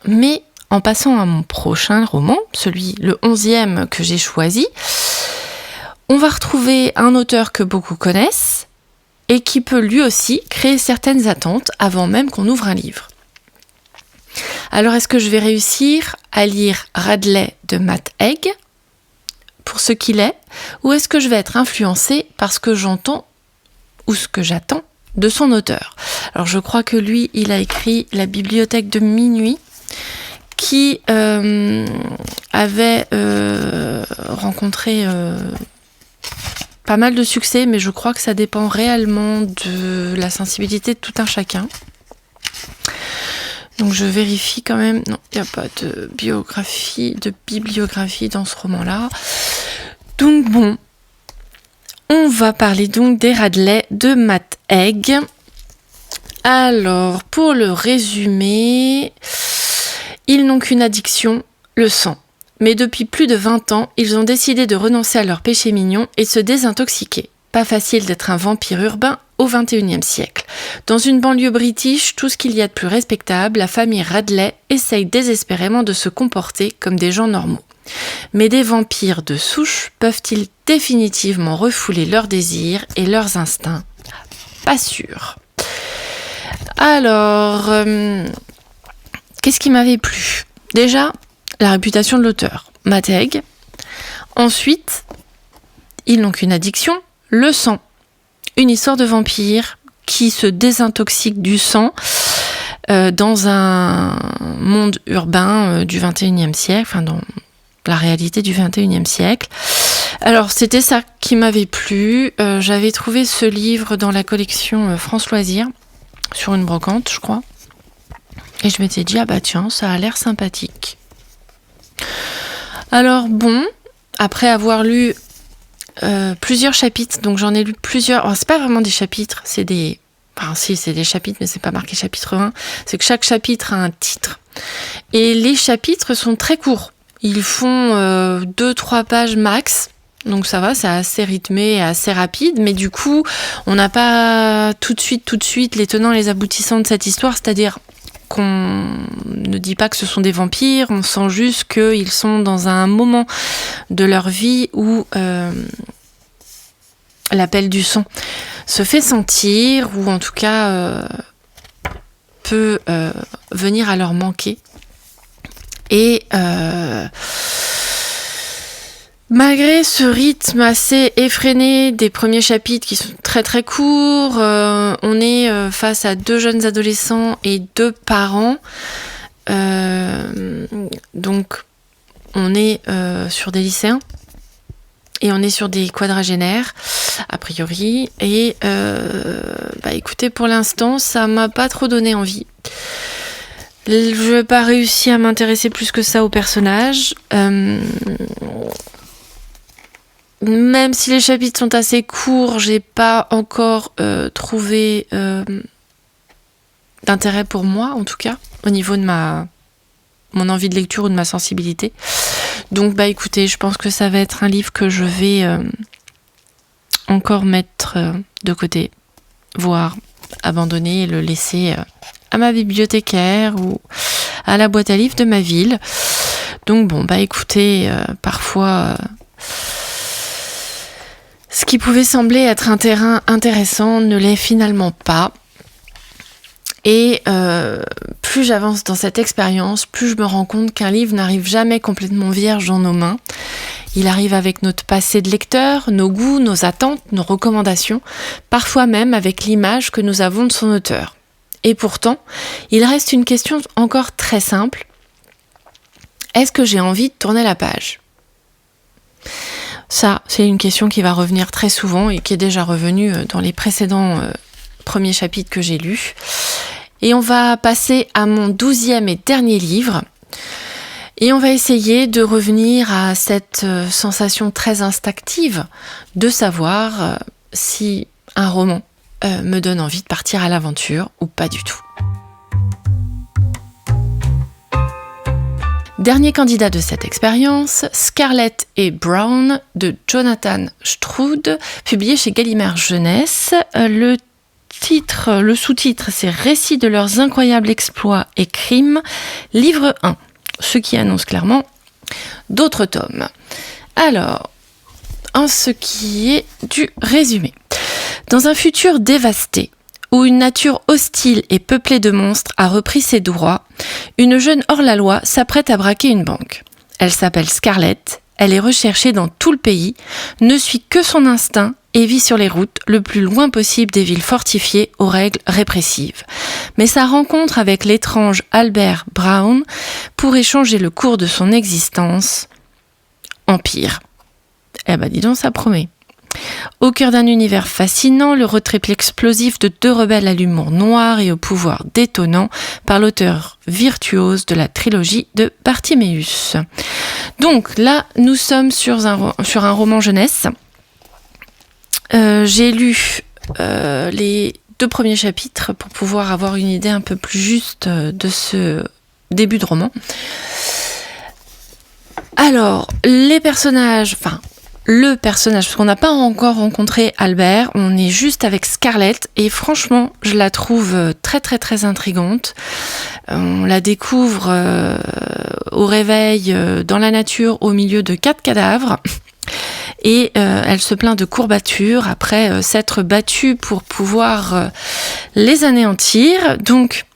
Mais en passant à mon prochain roman, le 11e que j'ai choisi, on va retrouver un auteur que beaucoup connaissent et qui peut lui aussi créer certaines attentes avant même qu'on ouvre un livre. Alors, est-ce que je vais réussir à lire Radley de Matt Haig pour ce qu'il est, ou est-ce que je vais être influencée par ce que j'entends ou ce que j'attends de son auteur ? Alors, je crois que lui, il a écrit La bibliothèque de minuit, qui avait rencontré pas mal de succès, mais je crois que ça dépend réellement de la sensibilité de tout un chacun. Donc je vérifie quand même. Non, il n'y a pas de bibliographie dans ce roman-là. Donc bon, on va parler donc des Radley de Matt Haig. Alors, pour le résumé, ils n'ont qu'une addiction, le sang. Mais depuis plus de 20 ans, ils ont décidé de renoncer à leur péché mignon et de se désintoxiquer. Pas facile d'être un vampire urbain au XXIe siècle. Dans une banlieue british, tout ce qu'il y a de plus respectable, la famille Radley essaye désespérément de se comporter comme des gens normaux. Mais des vampires de souche peuvent-ils définitivement refouler leurs désirs et leurs instincts ? Pas sûr. Alors, qu'est-ce qui m'avait plu ? Déjà, la réputation de l'auteur, Matt Haig. Ensuite, ils n'ont qu'une addiction, le sang. Une histoire de vampire qui se désintoxique du sang dans un monde urbain du 21e siècle, enfin dans la réalité du 21e siècle. Alors, c'était ça qui m'avait plu. J'avais trouvé ce livre dans la collection France Loisirs, sur une brocante, je crois. Et je m'étais dit, ah bah tiens, ça a l'air sympathique. Alors bon, après avoir lu plusieurs chapitres, donc j'en ai lu plusieurs. Alors, c'est pas vraiment des chapitres, c'est des... Enfin si, c'est des chapitres, mais c'est pas marqué chapitre 1. C'est que chaque chapitre a un titre. Et les chapitres sont très courts. Ils font 2-3 pages max. Donc ça va, c'est assez rythmé et assez rapide. Mais du coup, on n'a pas tout de suite les tenants et les aboutissants de cette histoire. C'est-à-dire qu'on ne dit pas que ce sont des vampires. On sent juste qu'ils sont dans un moment de leur vie où l'appel du sang se fait sentir, ou en tout cas peut venir à leur manquer. Et malgré ce rythme assez effréné des premiers chapitres qui sont très très courts, on est face à 2 jeunes adolescents et 2 parents. Donc on est sur des lycéens. Et on est sur des quadragénaires, a priori. Et écoutez, pour l'instant, ça m'a pas trop donné envie. Je n'ai pas réussi à m'intéresser plus que ça aux personnages. Même si les chapitres sont assez courts, j'ai pas encore trouvé d'intérêt pour moi, en tout cas, au niveau de mon envie de lecture ou de ma sensibilité. Donc écoutez, je pense que ça va être un livre que je vais encore mettre de côté, voire abandonner et le laisser à ma bibliothécaire ou à la boîte à livres de ma ville. Donc écoutez, parfois ce qui pouvait sembler être un terrain intéressant ne l'est finalement pas. Et plus j'avance dans cette expérience, plus je me rends compte qu'un livre n'arrive jamais complètement vierge dans nos mains. Il arrive avec notre passé de lecteur, nos goûts, nos attentes, nos recommandations, parfois même avec l'image que nous avons de son auteur. Et pourtant, il reste une question encore très simple. Est-ce que j'ai envie de tourner la page ? Ça, c'est une question qui va revenir très souvent et qui est déjà revenue dans les précédents premiers chapitres que j'ai lus. Et on va passer à mon 12e et dernier livre. Et on va essayer de revenir à cette sensation très instinctive de savoir si un roman me donne envie de partir à l'aventure ou pas du tout. Dernier candidat de cette expérience, Scarlett et Brown de Jonathan Stroud, publié chez Gallimard Jeunesse. Le sous-titre, c'est Récits de leurs incroyables exploits et crimes, livre 1, ce qui annonce clairement d'autres tomes. Alors, en ce qui est du résumé. Dans un futur dévasté, où une nature hostile et peuplée de monstres a repris ses droits, une jeune hors-la-loi s'apprête à braquer une banque. Elle s'appelle Scarlett, elle est recherchée dans tout le pays, ne suit que son instinct et vit sur les routes le plus loin possible des villes fortifiées aux règles répressives. Mais sa rencontre avec l'étrange Albert Brown pourrait changer le cours de son existence en pire. Dis donc, ça promet. Au cœur d'un univers fascinant, le road trip explosif de 2 rebelles à l'humour noir et au pouvoir détonnant par l'auteur virtuose de la trilogie de Bartiméus. Donc là, nous sommes sur un roman jeunesse. J'ai lu les 2 premiers chapitres pour pouvoir avoir une idée un peu plus juste de ce début de roman. Alors, le personnage, parce qu'on n'a pas encore rencontré Albert, on est juste avec Scarlett et franchement, je la trouve très très très intrigante. On la découvre au réveil dans la nature au milieu de 4 cadavres et elle se plaint de courbatures après s'être battue pour pouvoir les anéantir. Donc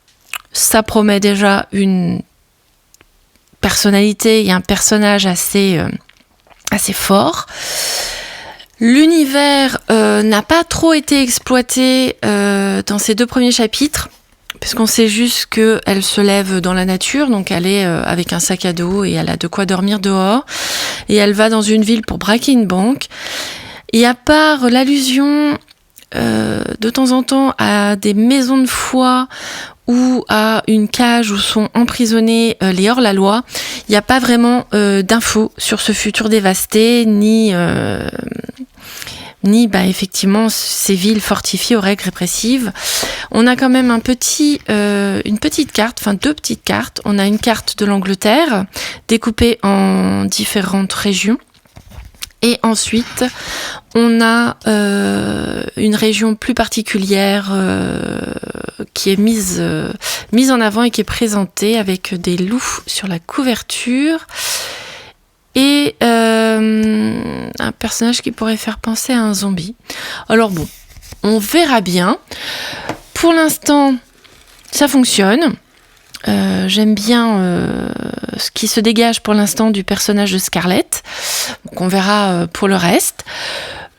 ça promet déjà une personnalité et un personnage assez fort. L'univers n'a pas trop été exploité dans ces 2 premiers chapitres, puisqu'on sait juste qu'elle se lève dans la nature, donc elle est avec un sac à dos et elle a de quoi dormir dehors, et elle va dans une ville pour braquer une banque. Et à part l'allusion de temps en temps à des maisons de foi ou à une cage où sont emprisonnés les hors-la-loi, il n'y a pas vraiment d'infos sur ce futur dévasté, ni effectivement ces villes fortifiées aux règles répressives. On a quand même une petite carte, enfin 2 petites cartes. On a une carte de l'Angleterre découpée en différentes régions. Et ensuite, on a une région plus particulière qui est mise en avant et qui est présentée avec des loups sur la couverture et un personnage qui pourrait faire penser à un zombie. Alors bon, on verra bien. Pour l'instant, ça fonctionne. J'aime bien ce qui se dégage pour l'instant du personnage de Scarlett. Donc on verra pour le reste.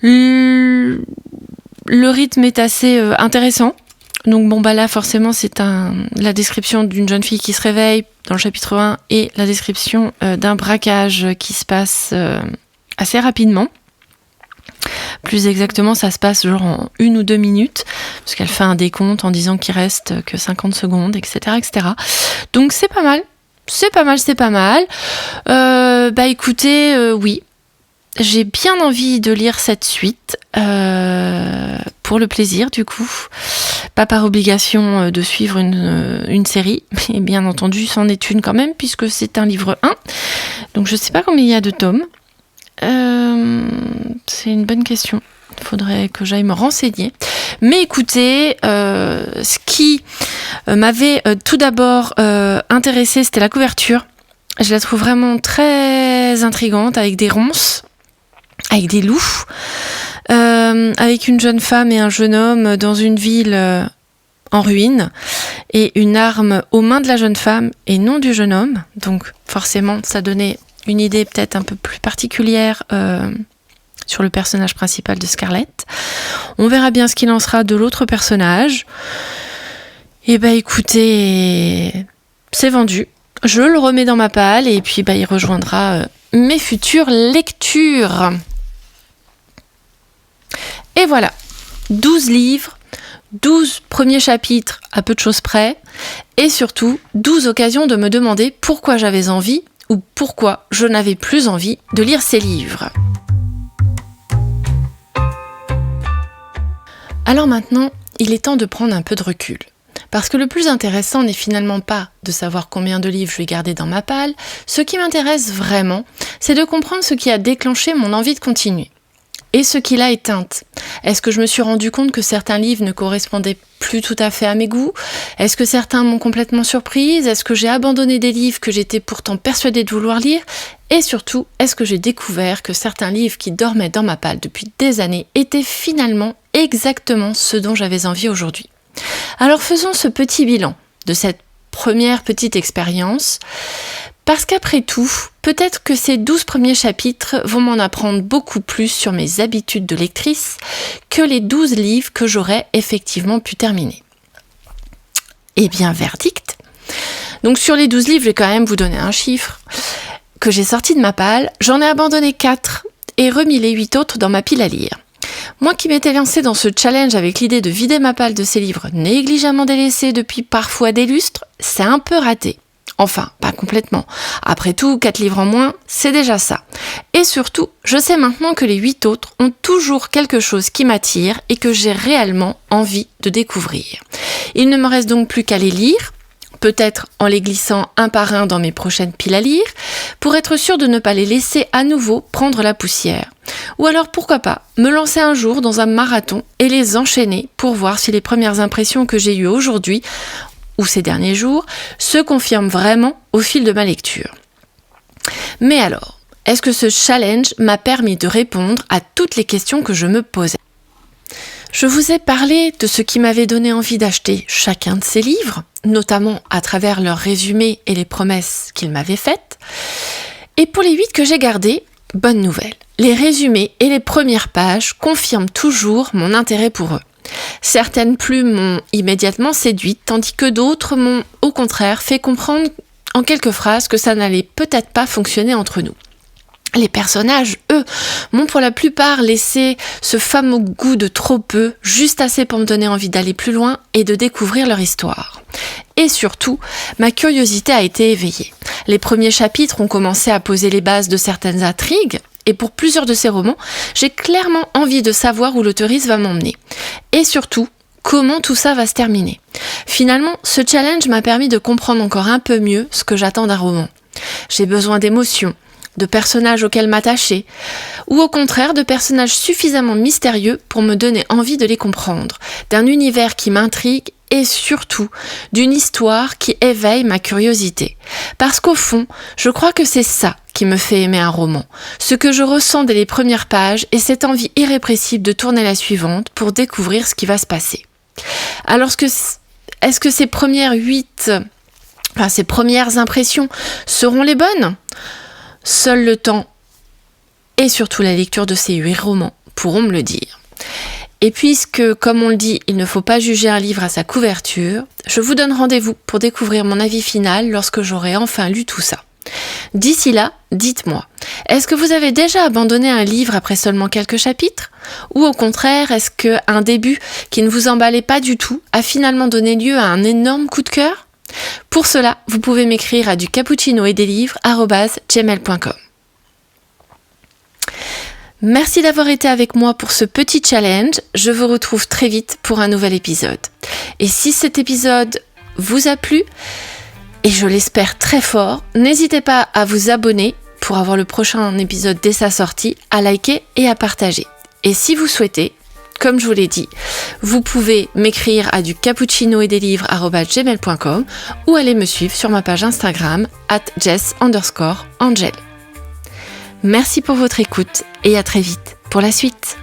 Le rythme est assez intéressant. Donc bon là forcément c'est la description d'une jeune fille qui se réveille dans le chapitre 1 et la description d'un braquage qui se passe assez rapidement. Plus exactement, ça se passe genre en 1 ou 2 minutes, parce qu'elle fait un décompte en disant qu'il reste que 50 secondes, etc., etc. Donc c'est pas mal. Écoutez, oui, j'ai bien envie de lire cette suite, pour le plaisir du coup, pas par obligation de suivre une série, mais bien entendu c'en est une quand même, puisque c'est un livre 1, donc je sais pas combien il y a de tomes. C'est une bonne question. Il faudrait que j'aille me renseigner. Mais écoutez, ce qui m'avait tout d'abord intéressée, c'était la couverture. Je la trouve vraiment très intrigante, avec des ronces, avec des loups, avec une jeune femme et un jeune homme dans une ville en ruine, et une arme aux mains de la jeune femme et non du jeune homme. Donc forcément, ça donnait une idée peut-être un peu plus particulière sur le personnage principal de Scarlett. On verra bien ce qu'il en sera de l'autre personnage. Et écoutez, c'est vendu. Je le remets dans ma palle et puis il rejoindra mes futures lectures. Et voilà, 12 livres, 12 premiers chapitres à peu de choses près, et surtout 12 occasions de me demander pourquoi j'avais envie ou pourquoi je n'avais plus envie de lire ces livres. Alors maintenant, il est temps de prendre un peu de recul. Parce que le plus intéressant n'est finalement pas de savoir combien de livres je vais garder dans ma palle. Ce qui m'intéresse vraiment, c'est de comprendre ce qui a déclenché mon envie de continuer. Et ce qui l'a éteinte. Est-ce que je me suis rendu compte que certains livres ne correspondaient plus tout à fait à mes goûts ? Est-ce que certains m'ont complètement surprise ? Est-ce que j'ai abandonné des livres que j'étais pourtant persuadée de vouloir lire ? Et surtout, est-ce que j'ai découvert que certains livres qui dormaient dans ma palle depuis des années étaient finalement exactement ce dont j'avais envie aujourd'hui ? Alors faisons ce petit bilan de cette première petite expérience. Parce qu'après tout, peut-être que ces 12 premiers chapitres vont m'en apprendre beaucoup plus sur mes habitudes de lectrice que les 12 livres que j'aurais effectivement pu terminer. Eh bien, verdict. Donc sur les 12 livres, je vais quand même vous donner un chiffre que j'ai sorti de ma palle. J'en ai abandonné 4 et remis les 8 autres dans ma pile à lire. Moi qui m'étais lancée dans ce challenge avec l'idée de vider ma palle de ces livres négligemment délaissés depuis parfois des lustres, c'est un peu raté. Enfin, pas complètement. Après tout, 4 livres en moins, c'est déjà ça. Et surtout, je sais maintenant que les 8 autres ont toujours quelque chose qui m'attire et que j'ai réellement envie de découvrir. Il ne me reste donc plus qu'à les lire, peut-être en les glissant un par un dans mes prochaines piles à lire, pour être sûr de ne pas les laisser à nouveau prendre la poussière. Ou alors pourquoi pas me lancer un jour dans un marathon et les enchaîner pour voir si les premières impressions que j'ai eues aujourd'hui ou ces derniers jours, se confirme vraiment au fil de ma lecture. Mais alors, est-ce que ce challenge m'a permis de répondre à toutes les questions que je me posais. Je vous ai parlé de ce qui m'avait donné envie d'acheter chacun de ces livres, notamment à travers leurs résumés et les promesses qu'ils m'avaient faites. Et pour les 8 que j'ai gardés, bonne nouvelle. Les résumés et les premières pages confirment toujours mon intérêt pour eux. Certaines plumes m'ont immédiatement séduite, tandis que d'autres m'ont au contraire fait comprendre en quelques phrases que ça n'allait peut-être pas fonctionner entre nous. Les personnages, eux, m'ont pour la plupart laissé ce fameux goût de trop peu, juste assez pour me donner envie d'aller plus loin et de découvrir leur histoire. Et surtout, ma curiosité a été éveillée. Les premiers chapitres ont commencé à poser les bases de certaines intrigues, et pour plusieurs de ces romans, j'ai clairement envie de savoir où l'auteurice va m'emmener. Et surtout, comment tout ça va se terminer. Finalement, ce challenge m'a permis de comprendre encore un peu mieux ce que j'attends d'un roman. J'ai besoin d'émotions, de personnages auxquels m'attacher, ou au contraire de personnages suffisamment mystérieux pour me donner envie de les comprendre, d'un univers qui m'intrigue et surtout d'une histoire qui éveille ma curiosité. Parce qu'au fond, je crois que c'est ça qui me fait aimer un roman, ce que je ressens dès les premières pages et cette envie irrépressible de tourner la suivante pour découvrir ce qui va se passer. Alors est-ce que ces premières impressions seront les bonnes ? Seul le temps et surtout la lecture de ces 8 romans pourront me le dire. Et puisque, comme on le dit, il ne faut pas juger un livre à sa couverture, je vous donne rendez-vous pour découvrir mon avis final lorsque j'aurai enfin lu tout ça. D'ici là, dites-moi, est-ce que vous avez déjà abandonné un livre après seulement quelques chapitres ? Ou au contraire, est-ce qu'un début qui ne vous emballait pas du tout a finalement donné lieu à un énorme coup de cœur ? Pour cela, vous pouvez m'écrire à ducappuccinoetdelivres@gmail.com. Merci d'avoir été avec moi pour ce petit challenge. Je vous retrouve très vite pour un nouvel épisode. Et si cet épisode vous a plu, et je l'espère très fort, n'hésitez pas à vous abonner pour avoir le prochain épisode dès sa sortie, à liker et à partager. Et si vous souhaitez, comme je vous l'ai dit, vous pouvez m'écrire à ducappuccinoetdelivres@gmail.com ou aller me suivre sur ma page Instagram @jess_angel. Merci pour votre écoute et à très vite pour la suite.